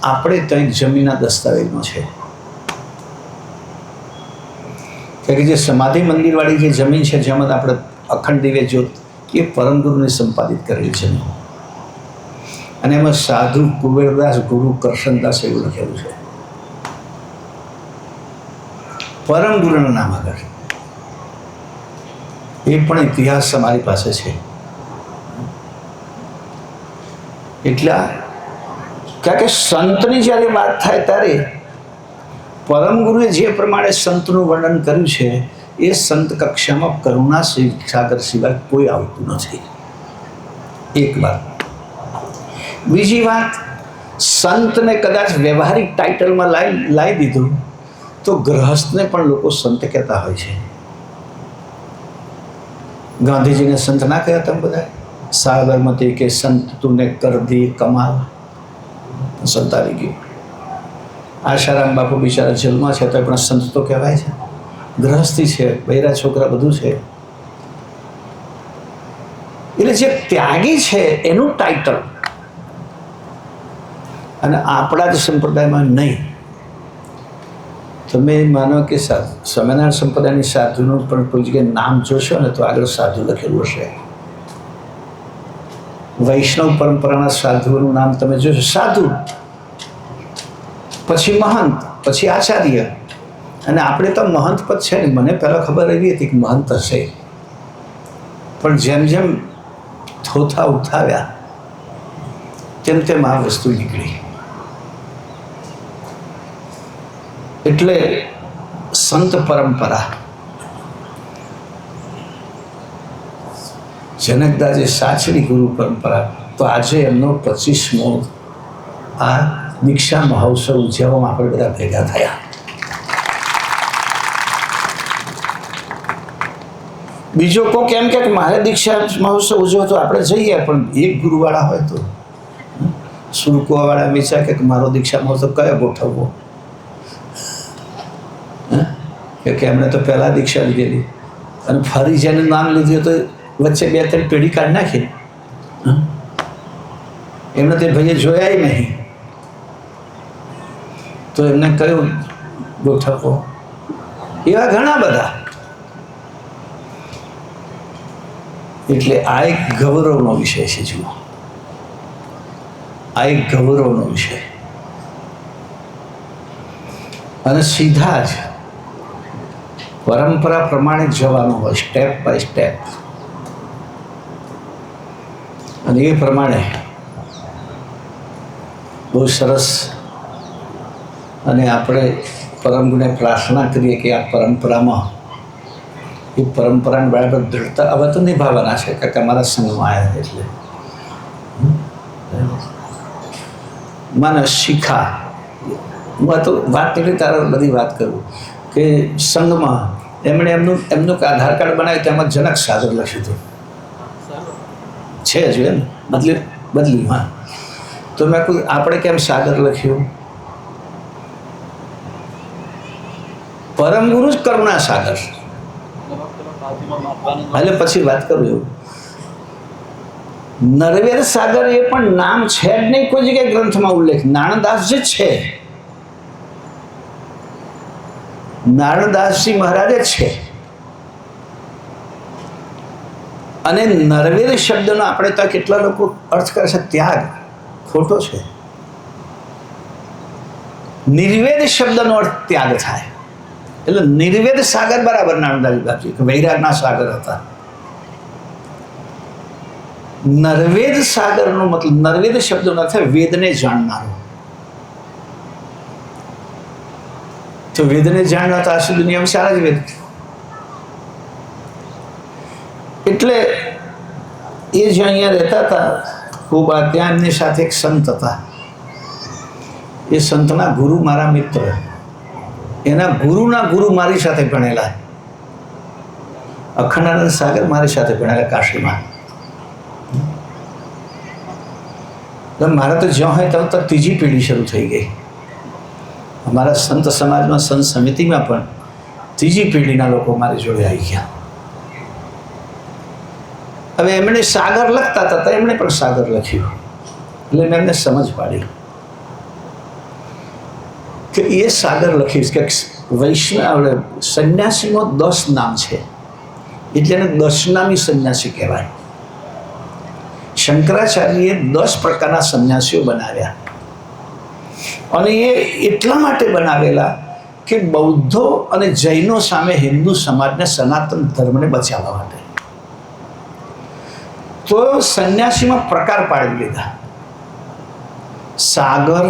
આપણે ત્યાં જમીનના દસ્તાવેજમાં છે કે જે સમાધિ મંદિરવાળી જે જમીન છે જેમાં આપણે અખંડ દિવ્ય જ્યોત એ પરમગુરુને સંપાદિત કરેલી છે અને એમાં સાધુ કુબેરદાસ ગુરુ કરશનદાસ એવું લખેલું છે. પરમગુરુના નામ આગળ એ પણ ઇતિહાસ અમારી પાસે છે. એટલે કારણ કે સંતની જ્યારે વાત થાય ત્યારે પરમગુરુએ જે પ્રમાણે સંતનું વર્ણન કર્યું છે એ સંત કક્ષામાં કરુણા સાગર સિવાય કોઈ આવતું નથી. એક વાત. બીજી વાત, સંતને કદાચ વ્યવહારિક ટાઇટલમાં લાવી દીધું તો ગ્રહસ્થને પણ લોકો સંત કહેતા હોય છે. ગાંધીજીને સંત ના કહ્યા તમે બધા? સાબરમતી કે સંત તુને કર દી કમાલ, સંત આવી ગયું. આશારામ બાપુ બિચારા જેલમાં છે તો પણ સંત તો કહેવાય છે. ગ્રહસ્થી છે, બૈરા છોકરા બધું છે. એટલે જે ત્યાગી છે એનું ટાઇટલ અને આપણા જ સંપ્રદાયમાં નહીં. તમે માનો કે સ્વામિનારાયણ સંપ્રદાયની સાધુનું પણ કોઈ જગ્યાએ નામ જોશો ને તો આગળ સાધુ લખેલું હશે. વૈષ્ણવ પરંપરાના સાધુઓનું નામ તમે જોશો સાધુ, પછી મહંત, પછી આચાર્ય. અને આપણે તો મહંત પદ છે ને, મને પહેલાં ખબર એવી હતી કે મહંત હશે, પણ જેમ જેમ થોથા ઉઠાવ્યા તેમ તેમ આ વસ્તુ નીકળી. એટલે સંત પરંપરા જનકદાસે સાચડી ગુરુ પરંપરા. તો આજે એમનો 25મો આ દીક્ષા મહોત્સવ ઉજવવામાં આપણે બધા ભેગા થયા. બીજો કોક એમ કે મારે દીક્ષા મહોત્સવ ઉજવો તો આપણે જઈએ, પણ એક ગુરુવાળા હોય તો સુરકોવાળા વિચાર કે મારો દીક્ષા મહોત્સવ કયો ગોઠવવો, કે એમણે તો પહેલાં દીક્ષા લીધેલી અને ફરી જેનું નામ લીધું તો વચ્ચે 2-3 પેઢી કાઢી નાખી. એમને તે ભાઈએ જોયા નહીં તો એમને કયું ગોઠવવો. એવા ઘણા બધા. એટલે આ એક ગૌરવનો વિષય છે. જુઓ, આ એક ગૌરવનો વિષય અને સીધા જ પરંપરા પ્રમાણે જવાનું હોય, સ્ટેપ બાય સ્ટેપ. અને એ પ્રમાણે બહુ સરસ. અને આપણે પરમગુરુને પ્રાર્થના કરીએ કે આ પરંપરામાં એ પરંપરાને બરાબર દૃઢતા હવે તો નિભાવવાના છે, કારણ કે અમારા સંઘમાં આવ્યા એટલે મને શીખા. હું તો વાત નીકળી તારે બધી વાત કરું કે સંઘમાં એમણે એમનું આધાર કાર્ડ બનાવ્યું તેમાં જનક સાગર લખ્યું હતું છે હજુ એમ બદલ્યું. હા, તો મેં કોઈ આપણે કેમ સાગર લખ્યું? પરમગુરુ જ કરુણા સાગર. એટલે પછી વાત કરું એવું નરવેદ સાગર એ પણ નામ છે જ નહીં કોઈ જગ્યાએ ગ્રંથમાં ઉલ્લેખ. નારણદાસ જે છે, નારણદાસજી મહારાજ જ છે. અને નરવેદ શબ્દનો આપણે તો કેટલા લોકો અર્થ કરે છે ત્યાગ. ખોટો છે. નિર્વેદ શબ્દનો અર્થ ત્યાગ થાય. એટલે નિર્વેદ સાગર બરાબર નારણદાસજી બાપજી વૈરાગના સાગર હતા. નરવેદ સાગરનો મતલબ, નરવેદ શબ્દનો અર્થ વેદને જાણનારો. તો વેદને જાણવા તો આખી દુનિયામાં સારા જ વેદ. એટલે એ જે અહીંયા રહેતા હતા ખૂબ, ત્યાં એમની સાથે એક સંત હતા. એ સંતના ગુરુ મારા મિત્ર, એના ગુરુના ગુરુ મારી સાથે ભણેલા. અખંડાનંદ સાગર મારી સાથે ભણેલા કાશીમાં. મારા તો જ્યાં હોય ત્યાં તો ત્રીજી પેઢી શરૂ થઈ ગઈ. અમારા સંત સમાજમાં, સંત સમિતિમાં પણ ત્રીજી પેઢીના લોકો મારી જોડે આવી ગયા. હવે એમણે સાગર લખતા હતા તો એમણે પણ સાગર લખ્યું. એટલે મેં એમને સમજ પાડી કે એ સાગર લખીશ કે વૈષ્ણવ સંન્યાસીમાં 10 નામ છે, એટલે એને દશનામી સંન્યાસી કહેવાય. શંકરાચાર્યએ 10 પ્રકારના સંન્યાસીઓ બનાવ્યા. અને એ એટલા માટે બનાવેલા કે બૌદ્ધો અને જૈનો સામે હિન્દુ સમાજને, સનાતન ધર્મને બચાવવા માટે. તો સંન્યાસીમાં પ્રકાર પાડી લીધા: સાગર,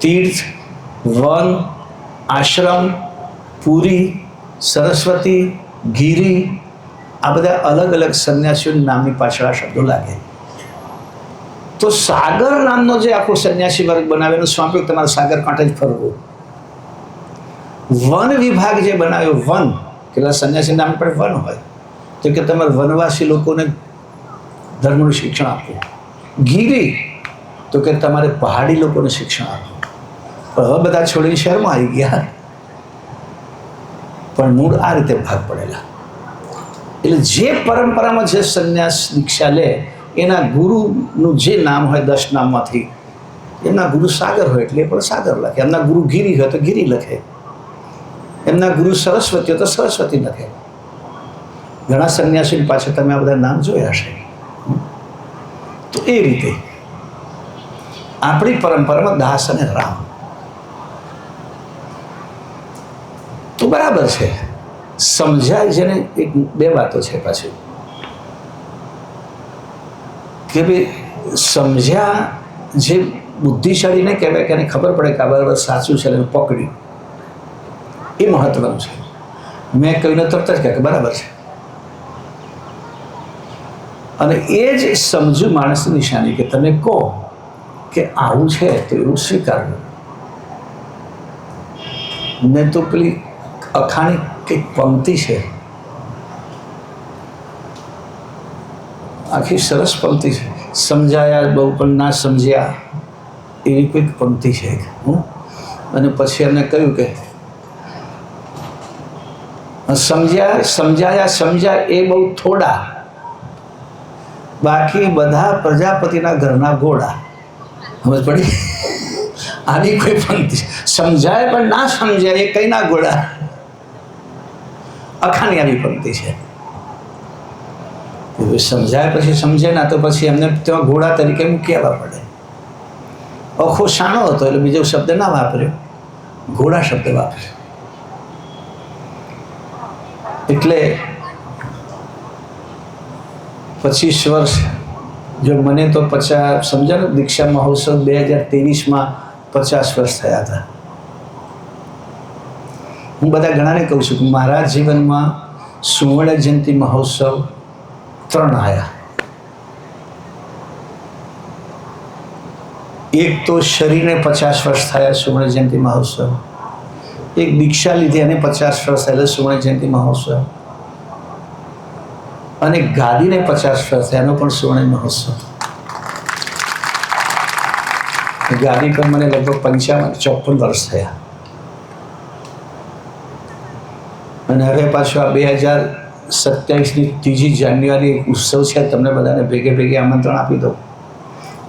તીર્થ, વન, આશ્રમ, પુરી, સરસ્વતી, ગીરી, આ બધા અલગ અલગ સંન્યાસીઓના નામની પાછળ આ શબ્દો લાગે. તો સાગર નામનો જે આખો સંન્યાસી વર્ગ બનાવેલો, સ્વામી તમારે સાગર કાંઠે જ ફરવું. વન વિભાગ જે બનાવ્યો, વન કેટલા સંન્યાસી નામ પર વન હોય તો કે તમારે વનવાસી લોકોને ધર્મનું શિક્ષણ આપવું. ગીરી તો કે તમારે પહાડી લોકોને શિક્ષણ આપવું. પણ હવે બધા છોડીને શહેરમાં આવી ગયા. પણ મૂળ આ રીતે ભાગ પડેલા. એટલે જે પરંપરામાં જે સંન્યાસ દીક્ષા લે એના ગુરુનું જે નામ હોય 10 નામમાંથી, એમના ગુરુ સાગર હોય એટલે એ પણ સાગર લખે. એમના ગુરુ ગીરી હોય તો ગીરી લખે. એમના ગુરુ સરસ્વતી હોય તો સરસ્વતી લખે. ઘણા સંન્યાસીની પાછળ તમે આ બધા નામ જોયા હશે. તો એ રીતે આપણી પરંપરામાં દાસ અને રામ તો બરાબર છે, સમજાય. જેને એક બે વાતો છે પાછી કે ભાઈ સમજ્યા જે બુદ્ધિશાળીને કહેવાય કે એને ખબર પડે કે આ બરાબર સાચું છે એને પકડ્યું, એ મહત્વનું છે. મેં કહ્યું તરત જ કહે કે બરાબર છે. અને એ જ સમજુ માણસની નિશાની કે તમે કહો કે આવું છે તો એવું સ્વીકારવું. ને તો પેલી અખાણી કંઈક પંક્તિ છે, આખી સરસ પંક્તિ છે, સમજાયા બહુ પણ ના સમજ્યા, એવી કોઈક પંક્તિ છે. અને પછી એમને કહ્યું કે સમજાયા એ બહુ થોડા, બાકી બધા પ્રજાપતિના ઘરના ઘોડા. સમજ પડી? આની કોઈ પંક્તિ. સમજાય પણ ના સમજાય એ કઈ ના ઘોડા. અખાની આવી પંક્તિ છે. સમજાય પછી સમજે ના તો પછી એમને ત્યાં ઘોડા તરીકે મૂકી આવવા પડે. અખો શાણો હતો એટલે બીજો શબ્દ ના વાપર્યો, ઘોડા શબ્દ વાપર્યો. એટલે 25 વર્ષ જો મને તો 50 સમજા ને, દીક્ષા મહોત્સવ 2023માં 50 વર્ષ થયા હતા. હું બધા ઘણાને કહું છું કે મારા જીવનમાં સુવર્ણ જયંતિ મહોત્સવ 3 આવ્યા. એક તો શરીરને 50 વર્ષ થયા સુવર્ણ જયંતિ મહોત્સવ, એક દીક્ષા લીધી અને 50 વર્ષ થયેલા સુવર્ણ જયંતિ મહોત્સવ, અને ગાદીને 50 વર્ષ થયા એનો પણ સુવર્ણ મહોત્સવ. ગાદી પર મને લગભગ 54 વર્ષ થયા. અને હવે પાછું આ 27ની 3જી જાન્યુઆરી એક ઉત્સવ છે, તમને બધાને ભેગે ભેગે આમંત્રણ આપી દઉં.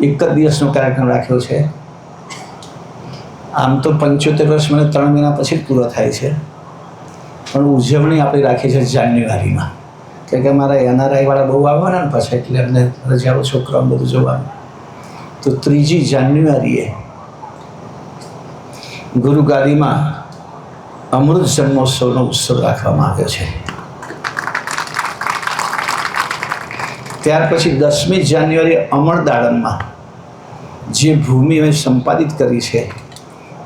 એક જ દિવસનો કાર્યક્રમ રાખ્યો છે. આમ તો 75 વર્ષ મને 3 મહિના પછી જ પૂરો થાય છે, પણ ઉજવણી આપણે રાખી છે જાન્યુઆરીમાં, કે અમારા NRI વાળા બહુ આવવાના ને પાછા, એટલે અમને રજાઓ છોકરાઓ બધું જોવાનું. તો 3જી જાન્યુઆરીએ ગુરુ ગાદીમાં અમૃત જન્મોત્સવનો ઉત્સવ રાખવામાં આવ્યો છે. ત્યાર પછી 10મી જાન્યુઆરીએ અમરદાળમમાં જે ભૂમિ અમે સંપાદિત કરી છે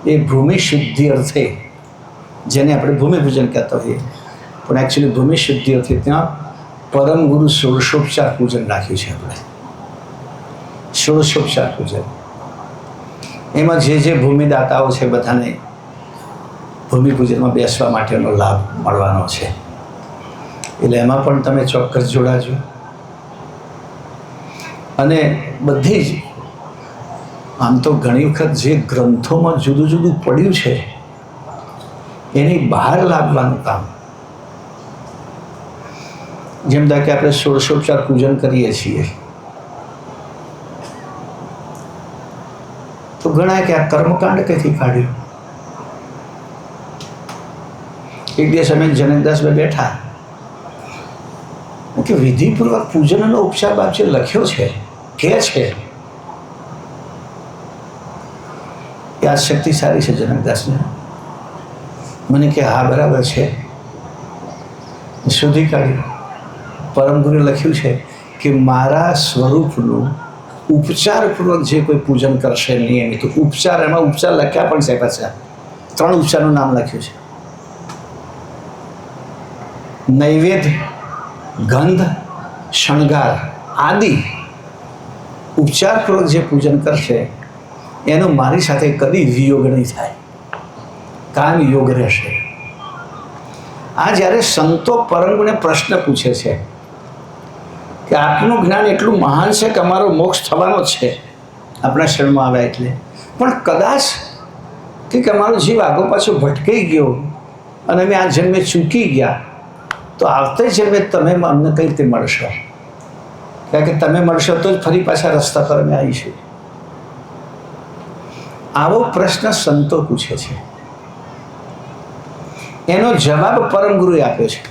એ ભૂમિ શુદ્ધિ અર્થે, જેને આપણે ભૂમિપૂજન કહેતા હોઈએ, પણ એકચ્યુઅલી ભૂમિ શુદ્ધિ અર્થે ત્યાં પરમ ગુરુ ષોડશોપચાર પૂજન રાખ્યું છે. આપણે ષોડશોપચાર પૂજન, એમાં જે ભૂમિદાતાઓ છે બધાને ભૂમિપૂજનમાં બેસવા માટેનો લાભ મળવાનો છે. એટલે એમાં પણ તમે ચોક્કસ જોડાજો. અને બધી જ આમ તો ઘણી વખત જે ગ્રંથોમાં જુદું જુદું પડ્યું છે એની બહાર લાવવાનું કામ, જેમ કે આપણે ષોડશોપચાર પૂજન કરીએ છીએ તો ઘણા કે આ કર્મકાંડ કઈથી કાઢ્યું. એક દિવસ અમે જનકદાસભાઈ બેઠા કે વિધિપૂર્વક પૂજનનો ઉપચાર બાપ જે લખ્યો છે કે છે એ આ શક્તિ સારી છે જનકદાસને. મને કે હા બરાબર છે. શોધી કાઢ્યું. પરમ ગુરુએ લખ્યું છે કે મારા સ્વરૂપનું ઉપચારપૂર્વક જે કોઈ પૂજન કરશે નિયમિત, ઉપચાર, એમાં ઉપચાર લખ્યા પણ છે, પાછા 3 ઉપચારનું નામ લખ્યું છે. નૈવેદ્ય, ગંધ, શણગાર આદિ ઉપચારપૂર્વક જે પૂજન કરશે એનો મારી સાથે કદી વિયોગ નહીં થાય, કાયમ યોગ રહેશે. આ જ્યારે સંતો પરમગુણે પ્રશ્ન પૂછે છે કે આપનું જ્ઞાન એટલું મહાન છે કે અમારો મોક્ષ થવાનો જ છે આપણા શરણમાં આવ્યા એટલે, પણ કદાચ કે અમારો જીવ આગો પાછો ભટકાઈ ગયો અને અમે આ જન્મે ચૂકી ગયા તો આવતે જન્મે તમે અમને કઈ રીતે મળશો? કારણ કે તમે મળશો તો જ ફરી પાછા રસ્તા પર અમે આવીશું. આવો પ્રશ્ન સંતો પૂછે છે. એનો જવાબ પરમ ગુરુએ આપ્યો છે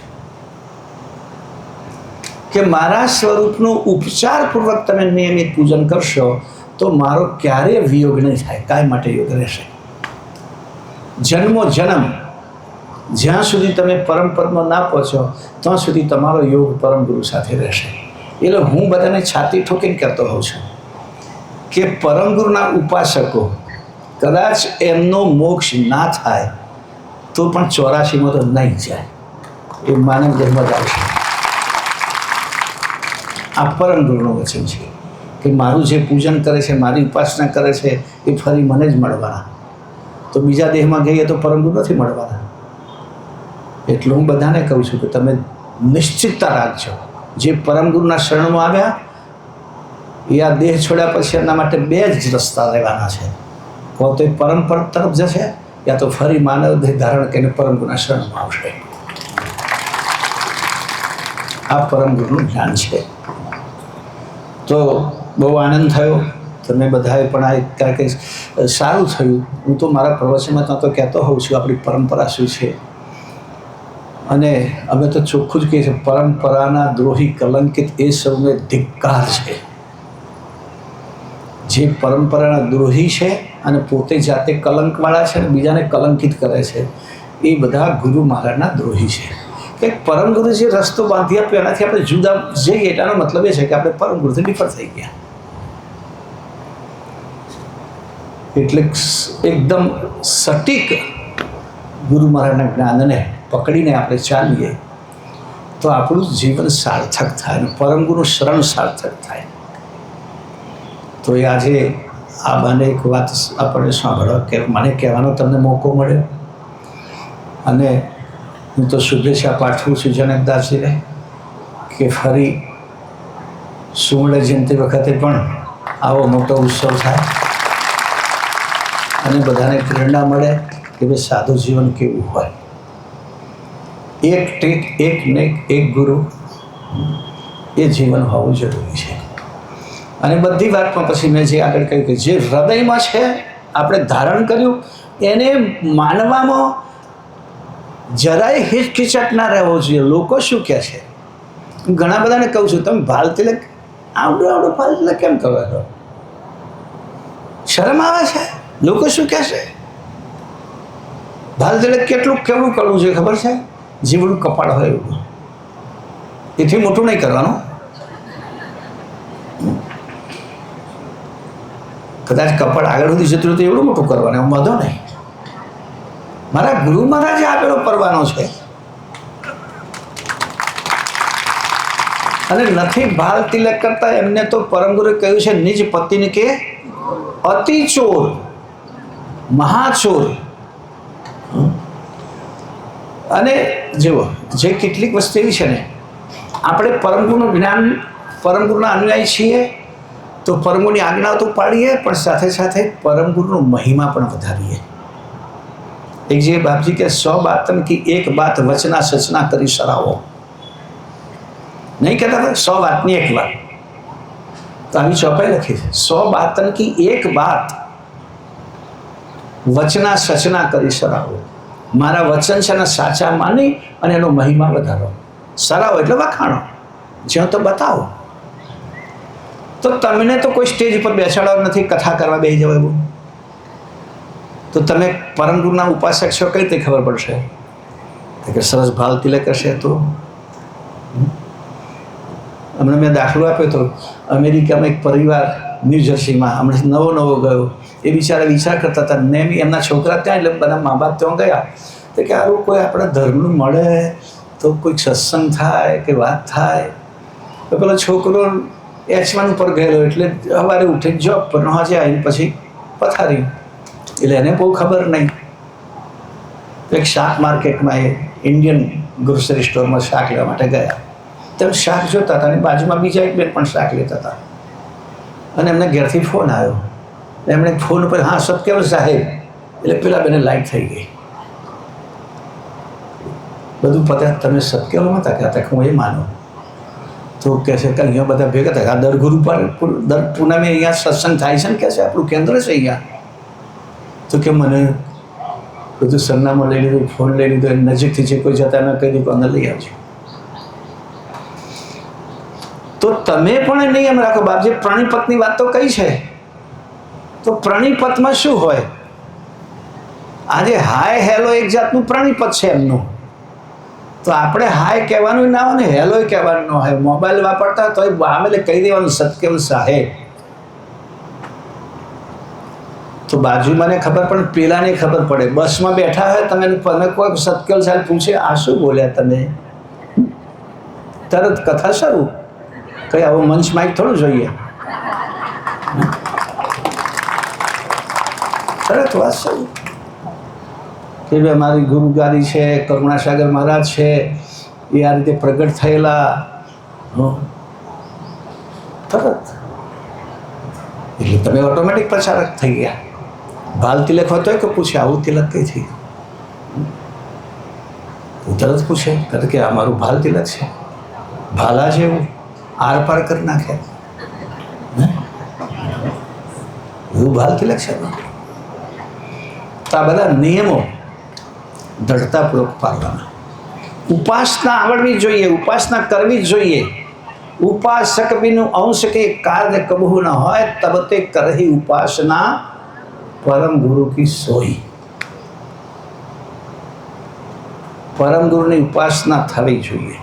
કે મારા સ્વરૂપનું ઉપચારપૂર્વક તમે નિયમિત પૂજન કરશો તો મારો ક્યારેય વિયોગ નહીં થાય, કાંઈ માટે યોગ રહેશે. જન્મો જન્મ જ્યાં સુધી તમે પરમ પદમાં ના પહોંચો ત્યાં સુધી તમારો યોગ પરમ ગુરુ સાથે રહેશે. એટલે હું બધાને છાતી ઠોકીને કહેતો હોઉં છું કે પરમ ગુરુના ઉપાસકો કદાચ એમનો મોક્ષ ના થાય તો પણ 84માં તો નહીં જાય, એ માનવ જન્મ જ આવશે. આ પરમ ગુરુનું વચન છે કે મારું જે પૂજન કરે છે, મારી ઉપાસના કરે છે એ ફરી મને જ મળવાના, તો બીજા દેહમાં ગઈએ તો પરમ ગુરુ નથી મળવાના. એટલે હું બધાને કહું છું કે તમે નિશ્ચિતતા રાખજો. જે પરમ ગુરુના શરણમાં આવ્યા એ આ દેહ છોડ્યા પછી એમના માટે 2 જ રસ્તા રહેવાના છે. કોણ તો પરમ પદ તરફ જશે, યા તો ફરી માનવ દેહ ધારણ કરીને પરમ ગુરુના શરણમાં આવશે. આ પરમ ગુરુનું જ્ઞાન છે. તો બહુ આનંદ થયો. તમે બધાએ પણ આ કારણ કે સારું થયું. હું તો મારા પ્રવચનમાં તો કહેતો હોઉં છું આપણી પરંપરા શું છે, અને અમે તો ચોખ્ખું જ કહીએ છીએ પરંપરાના દ્રોહી કલંકિત એ સૌને ધિક્કાર છે. જે પરંપરાના દ્રોહી છે અને પોતે જાતે કલંકવાળા છે અને બીજાને કલંકિત કરે છે, એ બધા ગુરુ મહારાજના દ્રોહી છે. કે પરમ ગુરુ જે રસ્તો બાંધી આપ્યો એનાથી આપણે જુદા જઈએ, એનો મતલબ એ છે કે આપણે પરમ ગુરુથી ડિફર થઈ ગયા. એટલે એકદમ સટીક ગુરુ મહારાજના જ્ઞાનને પકડીને આપણે ચાલીએ તો આપણું જીવન સાર્થક થાય અને પરમ ગુરુ શરણ સાર્થક થાય. તો એ આજે આ બને એક વાત આપણે સાંભળો કે મને કહેવાનો તમને મોકો મળ્યો, અને હું તો શુભેચ્છા પાઠવું છું જનકદાસજીને કે ફરી સુવર્ણ જયંતિ વખતે પણ આવો મોટો ઉત્સવ થાય અને બધાને પ્રેરણા મળે કે ભાઈ સાદું જીવન કેવું હોય. એક ટેક એક નેક એક ગુરુ એ જીવન હોવું જરૂરી છે. અને બધી વાતમાં પછી મેં જે આગળ કહ્યું કે જે હૃદયમાં છે આપણે ધારણ કર્યું એને માનવામાં જરાય હિચકિચાટ ના રહેવો જોઈએ. લોકો શું કહે છે, ઘણા બધાને કહું છું, તમે ભાલ તિલક આવડું ભાલ તિલક કેમ કરો છો? શરમ આવે છે? લોકો શું કહેશે? ભાલ તિલક કેવું કરવું જોઈએ ખબર છે? જીવડું કપાળ હોય એવું, એથી મોટું નહીં કરવાનું. કદાચ કપાળ આગળ સુધી જતું તો એવડું મોટું કરવાનું, એમ વાંધો નહીં. મારા ગુરુ મહારાજે આપેલો પરવાનો છે. અને નથી ભાલ તિલક કરતા એમને તો પરમ ગુરુએ કહ્યું છે નિજ પતિને કે અતિ ચોર, મહાચોર. અને જુઓ, જે કેટલીક વસ્તુ એવી છે ને, આપણે પરમગુરુનું જ્ઞાન, પરમગુરુના અનુયાયી છીએ તો પરમગુરુની આજ્ઞા તો પાડીએ, પણ સાથે સાથે પરમગુરુનો મહિમા પણ વધારીએ. એક જે બાપજી કે 100 બાતન કી એક બાત વચના સચના કરી સરાવો. નહીં કહેતા 100 વાતની એક વાત, તો આવી ચોપાઈ લખી છે 100 બાતન કી એક બાત વચના સચના કરી સરાવો. મારા વચન છે ને સાચા માની અને એનો મહિમા વધારો. સરાવો એટલે વખાણો, જ્યાં તો બતાવો. તો તમને તો કોઈ સ્ટેજ ઉપર બેસાડવા નથી, કથા કરવા બેસી જવાય એવું. તો તમે પરમ ગુરુના ઉપાસક છો, કઈ રીતે ખબર પડશે કે સરસ ભાલ તિલક હશે? તો હમણાં મેં દાખલો આપ્યો તો અમેરિકામાં એક પરિવાર ન્યૂજર્સીમાં હમણાં નવો ગયો. એ બિચારા વિચાર કરતા હતા, ને એમના છોકરા ત્યાં, એટલે બધા મા બાપ ત્યાં ગયા. તો કે આવું કોઈ આપણા ધર્મનું મળે તો કોઈક સત્સંગ થાય કે વાત થાય. તો પેલો છોકરો H1 ઉપર ગયેલો, એટલે સવારે ઉઠીને જોબ પર હાજે આવીને પછી પથારી. એટલે એને બહુ ખબર નહીં. એક શાક માર્કેટમાં એ ઇન્ડિયન ગ્રોસરી સ્ટોરમાં શાક લેવા માટે ગયા. તેમ શાક જોતા હતા અને બાજુમાં બીજા એક બેન પણ શાક લેતા હતા. અને એમને ઘેરથી ફોન આવ્યો. એમણે ફોન ઉપર હા સત્યવલ સાહેબ, એટલે પેલા બેને લાઈટ થઈ ગઈ. બધું પતા તમે સત્યવલ હતા કહેતા કે હું એ માનું. તો કહે છે કે અહીંયા બધા ભેગા થાય, દર ગુરુ પર દર પૂનમે અહીંયા સત્સંગ થાય છે ને, કહે છે આપણું કેન્દ્ર છે અહીંયા. તો કે મને બધું સરનામું લઈ લીધું, ફોન લઈ લીધો, નજીકથી જે કોઈ જતા મેં કહી દીધું અંદર લઈ આવજો. તો તમે પણ નહીં એમ રાખો. બાપજી પ્રણિપતની વાત તો કઈ છે, તો પ્રણિપતમાં શું હોય? આજે હાય હેલો એક જાતનું પ્રણિપત છે એમનું. તો આપણે હાય કહેવાનું ના હોય ને હેલો કહેવાનું ન હોય. મોબાઈલ વાપરતા તો આમેલે કહી દેવાનું સત્યવલ સાહેબ. તો બાજુ મને ખબર પણ પેલાને ખબર પડે. બસમાં બેઠા હોય તમે કોઈ સત્યવલ સાહેબ પૂછે આ શું બોલ્યા તમે, તરત કથા શરૂ. કઈ આવું મંચ માઇક થોડું જોઈએ, તરત વાત શરૂ કે ભાઈ મારી ગુરુગાદી છે, કરુણાસાગર મહારાજ છે, એ આ રીતે પ્રગટ થયેલા. તરત એટલે તમે ઓટોમેટિક પ્રચારક થઈ ગયા. ભાલ તિલક હોતો કે પૂછે આવું તિલક કઈ થી? તરત પૂછે કે આ મારું ભાલ તિલક છે. ભાલા જેવું આર પાર કરી નાખે એવું ભાલ તિલક છે. તો આ બધા નિયમો દૃઢતાપૂર્વક પાળવાના. ઉપાસના આવડવી જોઈએ, ઉપાસના કરવી જ જોઈએ. ઉપાસક બીનું અંશ કે કાર્ય કબહુ ન હોય તબ તે કરહી ઉપાસના પરમ ગુરુ કી સોઈ. પરમ ગુરુની ઉપાસના થવી જોઈએ.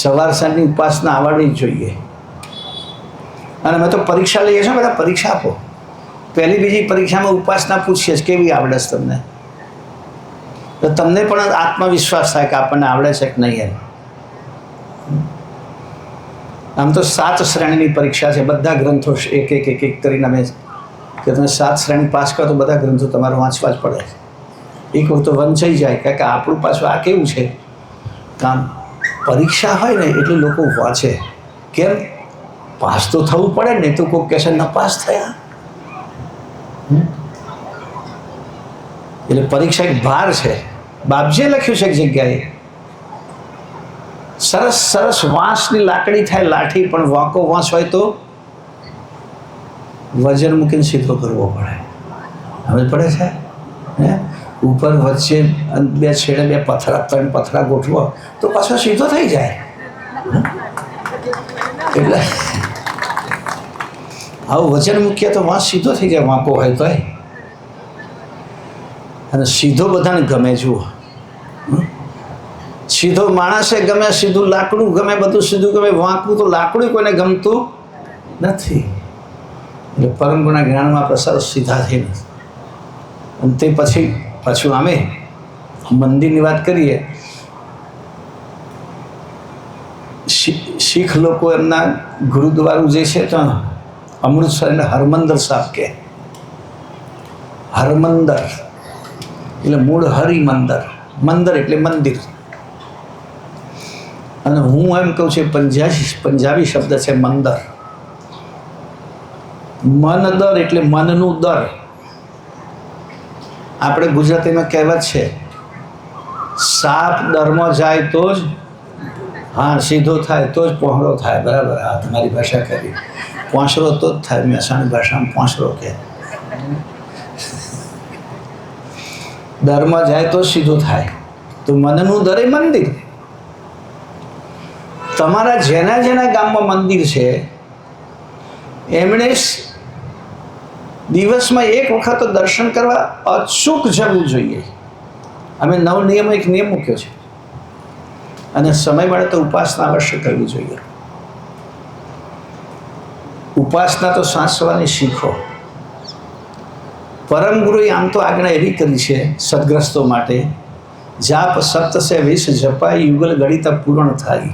સવાર સાંજની ઉપાસના આવડવી જોઈએ. અને અમે તો પરીક્ષા લઈએ છીએ, બધા પરીક્ષા આપો. પહેલી બીજી પરીક્ષામાં ઉપાસના પૂછીએ છે કેવી આવડે છે તમને, તો તમને પણ આત્મવિશ્વાસ થાય કે આપણને આવડે છે કે નહીં. એમ આમ તો 7 શ્રેણીની પરીક્ષા છે. બધા ગ્રંથો એક કરીને અમે કે તમે 7 શ્રેણી પાસ કરો તો બધા ગ્રંથો તમારે વાંચવા જ પડે. એક વખત તો વંચાઈ જાય કારણ કે આપણું પાછું આ કેવું છે કામ, પરીક્ષા હોય ને એટલે લોકો વાંચે. કેમ? પાસ તો થવું પડે ને, તો કોઈ કહેશે ન પાસ થયા. એટલે પરીક્ષા એક ભાર છે. બાપજીએ લખ્યું છે એક જગ્યાએ, સરસ સરસ વાંસની લાકડી થાય લાઠી, પણ વાંકો વાંસ હોય તો વજન મૂકીને સીધો કરવો પડે. સમજ પડે છે? હે, ઉપર વચ્ચે બે છેડે બે પથરા, 3 પથરા ગોઠવો તો પાછો સીધો થઈ જાય. એટલે આવું વજન મૂકીએ તો વાંસ સીધો થઈ જાય, વાંકો હોય તોય. અને સીધો બધાને ગમે. જુઓ, સીધો માણસે ગમે, સીધું લાકડું ગમે, બધું સીધું ગમે. વાંકવું તો લાકડું કોઈને ગમતું નથી. એટલે પરમ ગુણા જ્ઞાનમાં પ્રસાર સીધા થઈને, અને તે પછી પાછું અમે મંદિરની વાત કરીએ. શીખ લોકો એમના ગુરુદ્વારું જે છે તો અમૃતસરને હરમંદર સાહેબ કે. હરમંદર એટલે મૂળ હરિમંદર, મંદર એટલે મંદિર. અને હું એમ કહું છું પંજાબી શબ્દ છે મંદર. મન દર એટલે મનનું દર. આપણે ગુજરાતીમાં કહેવત છે, સાપ દરમાં જાય તો જ, હા, સીધો થાય તો જ પહોળો થાય. બરાબર, હા, તમારી ભાષા કરી. પોંસરો તો જ થાય, મહેસાણી ભાષામાં પોંસરો કહે. દરમાં જાય તો સીધું થાય. તો મનનું દરે મંદિર. તમારા જેના જેના ગામમાં મંદિર છે એમણે દિવસમાં એક વખત તો દર્શન કરવા અચૂક જવું જોઈએ. અમે 9 નિયમો એક નિયમ મૂક્યો છે. અને સમય મળે તો ઉપાસના અવશ્ય કરવી જોઈએ. ઉપાસના તો સાંસવાની શીખો. પરમ ગુરુએ આમ તો આજ્ઞા એવી કરી છે સદગ્રસ્તો માટે, જાપ 720 જપાય યુગલ ગણિત પૂર્ણ થાય.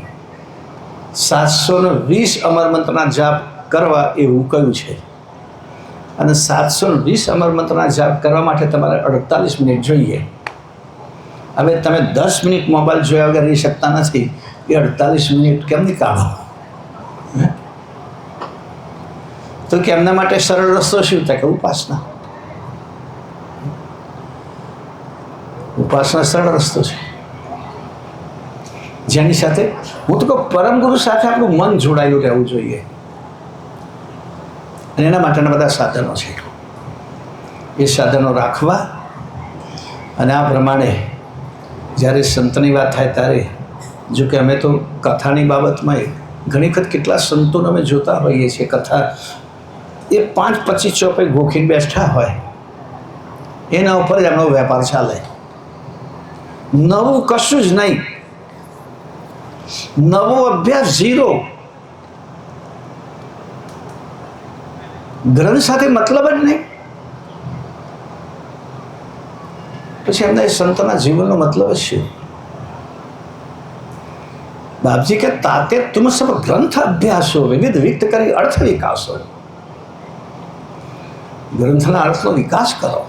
720 અમર મંત્રના જાપ કરવા એવું કહ્યું છે. અને 720 અમર મંત્રના જાપ કરવા માટે તમારે 48 મિનિટ જોઈએ. હવે તમે 10 મિનિટ મોબાઈલ જોયા વગર રહી શકતા નથી, એ 48 મિનિટ કેમ નહીં કાઢો? તો કે એમના માટે સરળ રસ્તો શું થાય કે ઉપાસના. ઉપાસના સરળ રસ્તો છે, જેની સાથે હું તો કહું પરમ ગુરુ સાથે આપણું મન જોડાયેલું રહેવું જોઈએ. અને એના માટેના બધા સાધનો છે. એ સાધનો રાખવા. અને આ પ્રમાણે જ્યારે સંતની વાત થાય ત્યારે, જો કે અમે તો કથાની બાબતમાં ઘણી વખત કેટલા સંતોને અમે જોતા હોઈએ છીએ. કથા એ 5-25 ચોપડી ગોખીને બેઠા હોય, એના ઉપર જ એમનો વેપાર ચાલે. નવું કશું જ નહીં, નવો અભ્યાસ 0. ગ્રંથ સાથે મતલબ જ નહીં. પછી એમના સંતોના જીવનનો મતલબ જ છે. બાપજી કે તાતે તુમ સબ ગ્રંથ અભ્યાસો વિવિધ વિક્ત કરી અર્થ વિકાસો. ગ્રંથના અર્થનો વિકાસ કરો,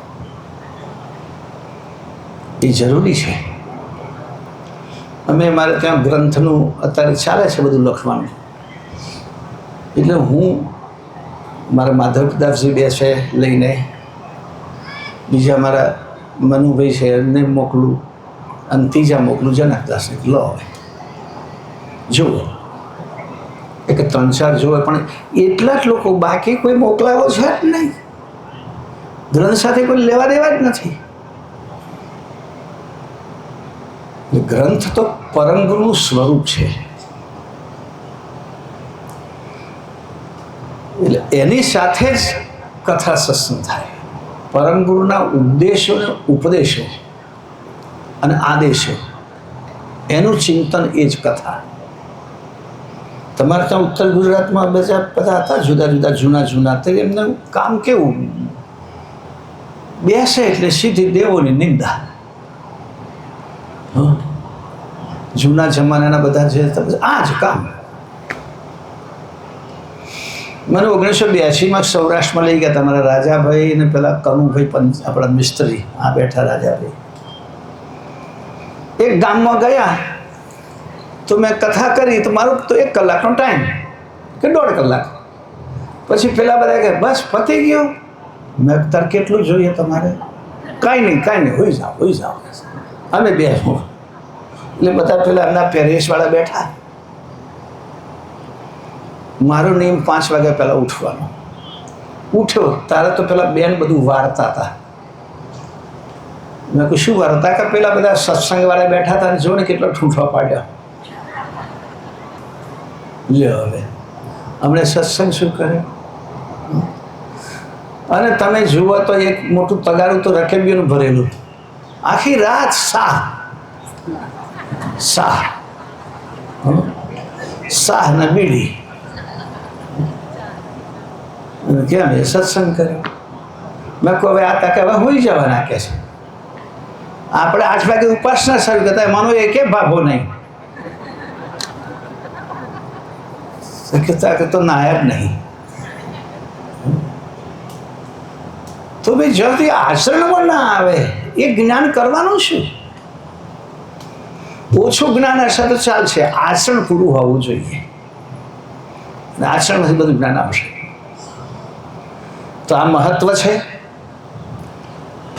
એ જરૂરી છે. અમે મારે ત્યાં ગ્રંથનું અત્યારે ચાલે છે બધું લખવાનું. એટલે હું મારા માધવદાસજી 2 છે લઈને, બીજા મારા મનુભાઈ છે એમને મોકલું, અને ત્રીજા મોકલું જનકદાસને. લો જુઓ, એક 3-4 જુઓ, પણ એટલા જ લોકો, બાકી કોઈ મોકલાવો છે જ નહીં. ગ્રંથ સાથે કોઈ લેવા દેવા જ નથી. ગ્રંથ તો પરમ ગુરુનું સ્વરૂપ છે. એટલે એની સાથે જ કથા સત્સંગ થાય. પરમ ગુરુના ઉપદેશો ને ઉપદેશો અને આદેશો, એનું ચિંતન એ જ કથા. તમારે ત્યાં ઉત્તર ગુજરાતમાં બધા હતા જુદા જુદા જૂના તો એમનું કામ કેવું, બેસે એટલે સીધી દેવોની નિંદા. જૂના જમાનાના બધા જે આ જ કામ. મને 1982માં સૌરાષ્ટ્રમાં લઈ ગયા તમારા રાજાભાઈ ને પેલા કનુભાઈ, આપણા મિસ્ત્રી આ બેઠા રાજાભાઈ. એક ગામમાં ગયા તો મેં કથા કરી, તો મારો તો 1 કલાકનો ટાઈમ કે 1.5 કલાક. પછી પેલા બધા કે બસ પતી ગયો. મેં તાર કેટલું જોઈએ તમારે? કાંઈ નહીં હોઈ જાઓ. અમે બેસવું એટલે બધા પેલા એમના પેરેસવાળા બેઠા. મારો નિયમ 5 વાગ્યા પહેલાં ઉઠવાનો. ઉઠ્યો તારે તો પેલા બેન બધું વાર્તા હતા. મેં કહ્યું શું વાર્તા? કે પેલા બધા સત્સંગવાળા બેઠા હતા અને જો ને કેટલો ઠૂંઠો પાડ્યો. લ્યો હવે હમણે સત્સંગ શું કરે? અને તમે જુઓ તો એક મોટું તગારું તો રકેબીઓનું ભરેલું, આખી રાત શાહ ને બીડી. કેમ એ સત્સંગ કર્યો? મેં કહું હવે આ તકે હવે હોઈ જવાના કે છે. આપણે 8 વાગે ઉપાસના શરૂ કરતા માનો એકે ભાગો નહીં. શક્યતા કે તો નાયબ નહીં. તો ભાઈ જલ્દી આચરણમાં ના આવે એ જ્ઞાન કરવાનું શું? ઓછું જ્ઞાન હશે તો ચાલશે, આચરણ પૂરું હોવું જોઈએ. આચરણમાંથી બધું જ્ઞાન આવશે. તો આ મહત્વ છે.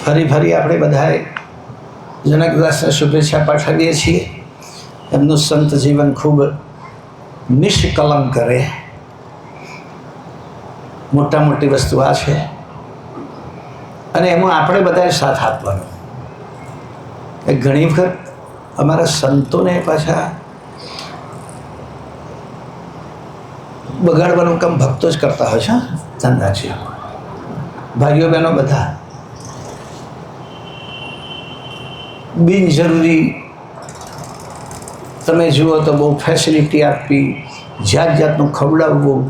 ફરી આપણે બધાએ જનકદાસને શુભેચ્છા પાઠવીએ છીએ. એમનું સંત જીવન ખૂબ નિષ્કલંક કરે. મોટી વસ્તુ આ છે અને એમાં આપણે બધાએ સાથ આપવાનો. ઘણી વખત અમારા સંતોને પાછા બગાડવાનું કામ ભક્તો જ કરતા હોય છે. ચંદાજી ભાઈઓ બહેનો બધા બિનજરૂરી તમે જુઓ તો બહુ ફેસિલિટી આપવી, જાતનું ખવડાવવું.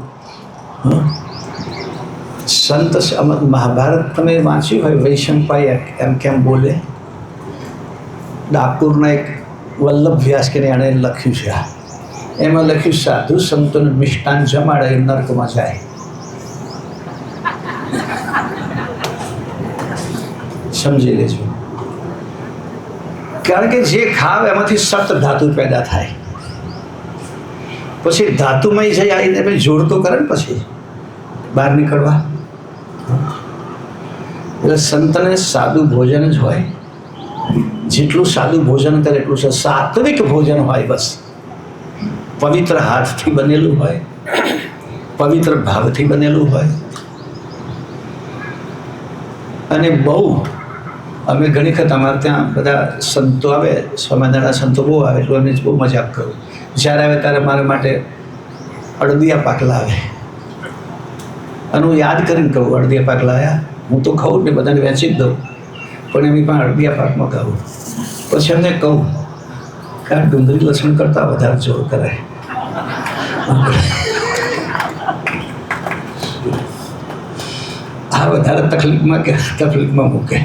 સંત મહાભારત તમે વાંચ્યું હોય, વૈશંપાઈ એમ કેમ બોલે. ડાકોરના એક વલ્લભ વ્યાસ કે એણે લખ્યું છે. એમાં લખ્યું સાધુ સંતોને મિષ્ટાન જમાડે એ નર્કમાં જાય. સમજી લેજો. કારણ કે જે ખાવ એમાંથી સપ્ત ધાતુ પેદા થાય. પછી ધાતુમય જઈ આવીને જોડતો કરે ને પછી બહાર નીકળવા. એટલે સંતને સાદું ભોજન જ હોય. જેટલું સાદું ભોજન કરે એટલું છે. સાત્વિક ભોજન હોય બસ. પવિત્ર હાથથી બનેલું હોય, પવિત્ર ભાવથી બનેલું હોય. અને બહુ અમે ઘણી વખત અમારે ત્યાં બધા સંતો આવે, સ્વામિનારાયણ સંતો બહુ આવે એટલે એમને બહુ મજાક કરું. જ્યારે આવે ત્યારે મારા માટે અડદિયા પાક લાવે અને હું યાદ કરીને કહું અડદિયા પાક લાવ્યા. હું તો ખાઉં ને બધાને વેચી જ દઉં, પણ એમની પણ અડદિયા પાકમાં ખાઉં. પછી એમને કહું કે આ ડુંગળી લસણ કરતાં વધારે જોર કરે. આ વધારે તકલીફમાં મૂકે.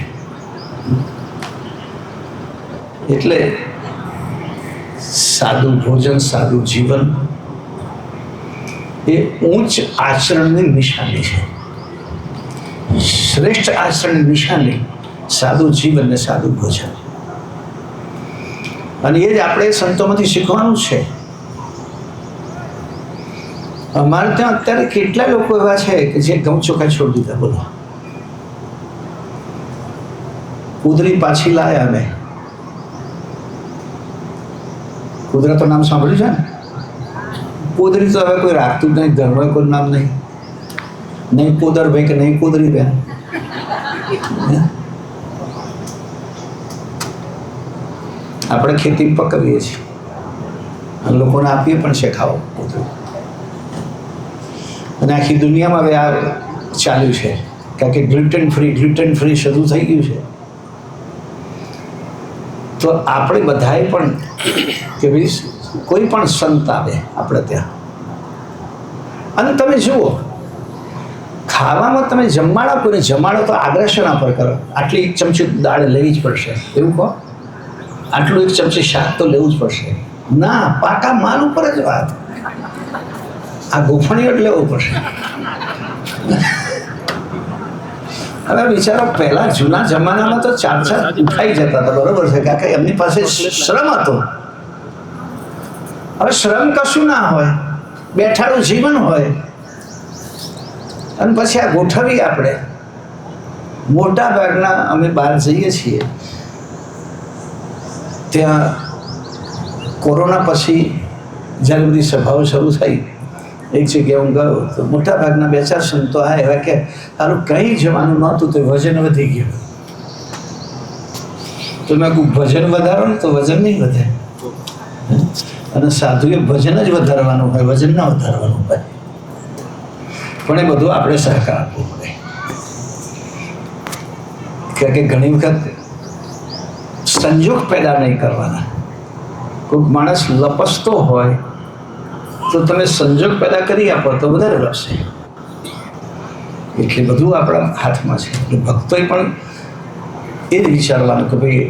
એટલે સાદું ભોજન, સાદું જીવન એ ઉચ્ચ આચરણની નિશાની છે. શ્રેષ્ઠ આચરણની નિશાની સાદું જીવન ને સાદું ભોજન. અને એ જ આપણે સંતોમાંથી શીખવાનું છે. અમારે ત્યાં અત્યારે કેટલા લોકો એવા છે કે જે ઘઉં ચોખા છોડી દીધા. બોલો, કુદરી પાછી લાયા અમે. કુદરા તો નામ સાંભળ્યું છે ને? કુદરી તો હવે કોઈ રાખતું જ નહીં. ઘરમાં કોઈ નામ નહીં. નહીં કુદર ભાઈ કે નહીં કુદરી બેન. આપણે ખેતી પકવીએ છીએ અને લોકોને આપીએ પણ છે ખાઓ કુદરું. અને આખી દુનિયામાં હવે આ ચાલ્યું છે કારણ કે ગ્લુટેન ફ્રી શરૂ થઈ ગયું છે. તો આપણે બધાએ પણ કે ભાઈ કોઈ પણ સંત આવે આપણે ત્યાં અને તમે જુઓ ખાવામાં તમે જમાડો કોઈને જમાડો તો આગ્રહ શેના પર કરો? આટલી 1 ચમચી દાળ લેવી જ પડશે એવું કહો? આટલું 1 ચમચી શાક તો લેવું જ પડશે? ના, પાકા માલ ઉપર જ વાત. આ ગોફણીઓ જ લેવું પડશે. હવે બિચારો પહેલા જૂના જમાનામાં તો 4 ઉઠાઈ જતા હતા. બરોબર છે કારણ કે એમની પાસે શ્રમ હતો. હવે શ્રમ કશું ના હોય, બેઠાડું જીવન હોય. અને પછી આ ગોઠવી આપણે મોટા ભાગના અમે બહાર જઈએ છીએ ત્યાં કોરોના પછી જ્યારે બધી સભાઓ શરૂ થઈ, એક જગ્યાએ હું ગયો તો મોટા ભાગના 2-4 સંતો આવ્યા કે તારું કંઈ જવાનું નહોતું તો વજન વધી ગયું. તો મેં કહું ભજન વધારો ને તો વજન નહીં વધે, અને સાધુએ ભજન જ વધારવાનું હોય, વજન ના વધારવાનું હોય. પણ એ બધું આપણે સહકાર આપવો પડે, કારણ કે ઘણી વખત સંજોગ પેદા નહીં કરવાના. કોઈક માણસ લપસતો હોય તો તમે સંજોગ પેદા કરી આપો તો વધારે લપસે. એટલે બધું આપણા હાથમાં છે. એટલે ભક્તોએ પણ એ જ વિચારવાનું કે ભાઈ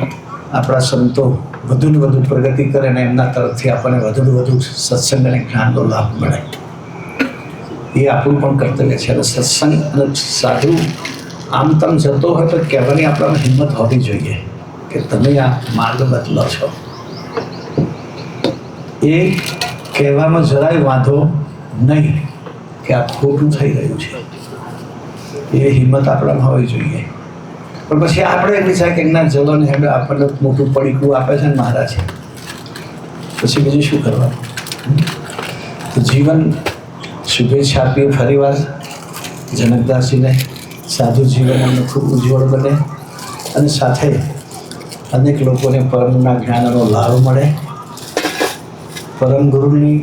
આપણા સંતો વધુ ને વધુ પ્રગતિ કરે ને એમના તરફથી આપણને વધુ ને વધુ સત્સંગ અને જ્ઞાનનો લાભ મળે. એ આપણું પણ કર્તવ્ય છે. અને સત્સંગ અને સાધુ આમ તેમ જતો હોય તો કહેવાની આપણામાં હિંમત હોવી જોઈએ કે તમે આ માર્ગ બદલો છો. એ કહેવામાં જરાય વાંધો નહીં કે આ ખોટું થઈ રહ્યું છે, એ હિંમત આપણામાં હોવી જોઈએ. પણ પછી આપણે વિચાર કે ના ચલો ને હવે આપણને મોટું પડીકું આપે છે ને મહારાજ, પછી બીજું શું કરવાનું? તો જીવન શુભેચ્છા આપીએ ફરીવાર જનકદાસજીને. સાધુ જીવન એમને ખૂબ ઉજ્જવળ બને અને સાથે અનેક લોકોને પરમના જ્ઞાનનો લાભ મળે. પરમ ગુરુની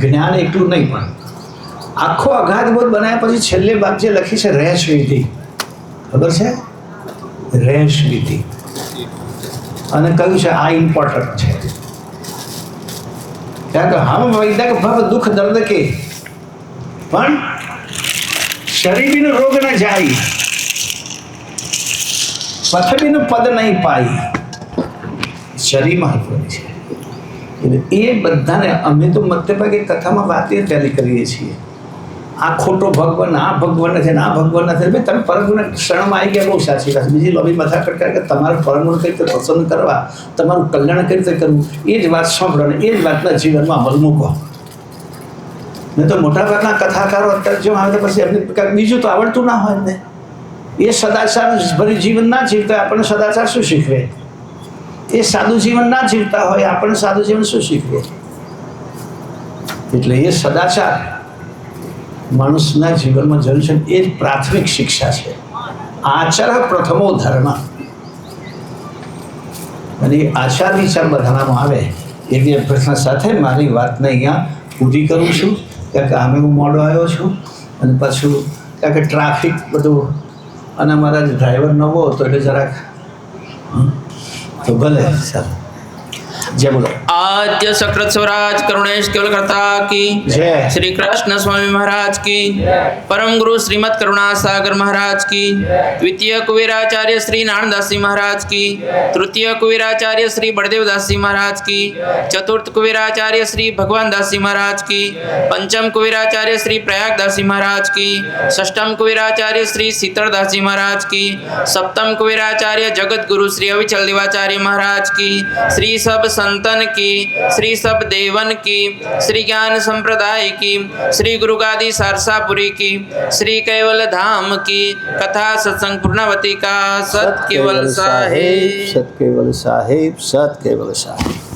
જ્ઞાન એટલું નહીં પણ આખો અગાધબોધ બનાવ્યા પછી છેલ્લે વાત જે લખી છે રહેશ વિધિ, ખબર છે? રહેશ વિધિ. અને કહ્યું છે આ ઇમ્પોર્ટન્ટ છે, કારણ કે હમ વૈદક ભવ દુઃખ દર્દ કે પણ શરીરનો રોગ ન જાય, પથબીનું પદ નહીં પાઈ. શરીર મહત્વની છે. એટલે એ બધાને અમે તો મધ્ય ભાગે કથામાં વાત એ ત્યારે કરીએ છીએ, આ ખોટો ભગવાન, આ ભગવાન નથી ને આ ભગવાન નથી. ભાઈ તમે પરમગુણ ક્ષણમાં આવી ગયા, બહુ સાચી વાત. બીજી લોબી માથા કટકા કે તમારે પરમગુણ કઈ રીતે પસંદ કરવા, તમારું કલ્યાણ કઈ રીતે કરવું, એ જ વાત સાંભળો ને એ જ વાતના જીવનમાં અમલ મૂકો. નહીં તો મોટાભાગના કથાકારો અત્યારે જો આવે તો પછી એમને કાંઈક બીજું તો આવડતું ના હોય ને. એ સદાચાર ભરી જીવન ના જીવતા આપણને સદાચાર શું શીખવે? એ સાદું જીવન ના જીવતા હોય આપણને સાદું જીવન શું શીખવે? એટલે એ સદાચાર માણસના જીવનમાં જરૂર છે. એ જ પ્રાથમિક શિક્ષા છે. આચાર પ્રથમો ધર્મ. અને એ આચાર વિચાર બધાનામાં આવે એવી અભ્યર્થના સાથે મારી વાતને અહીંયા પૂરી કરું છું. કારણ કે આમે હું મોડો આવ્યો છું અને પાછું કારણ કે ટ્રાફિક બધું, અને અમારા ડ્રાઈવર નવો હતો એટલે જરાક તો ભલે સર. जय बोलो आद्य सकृत स्वराज करुणेश केवल करता की जय. श्री कृष्ण स्वामी महाराज की परम गुरु श्रीमद करुणा सागर महाराज की द्वितीय कुबेराचार्य श्री नारायणदास जी महाराज की तृतीय कुबेराचार्य श्री बड़देवदास जी महाराज की चतुर्थ कुबेराचार्य श्री भगवान दास जी महाराज की पंचम कुबेराचार्य श्री प्रयागदास जी महाराज की षष्ठम कुबेराचार्य श्री शीतलदास जी महाराज की सप्तम कुबेराचार्य जगत गुरु श्री अविचल देवाचार्य महाराज की श्री सब संतन की श्री सब देवन की श्री ज्ञान संप्रदाय की श्री गुरुगादी सरसापुरी की श्री केवल धाम की कथा सत्संग पूर्णावती का सत केवल साहेब. सत केवल साहेब, सत केवल साहेब.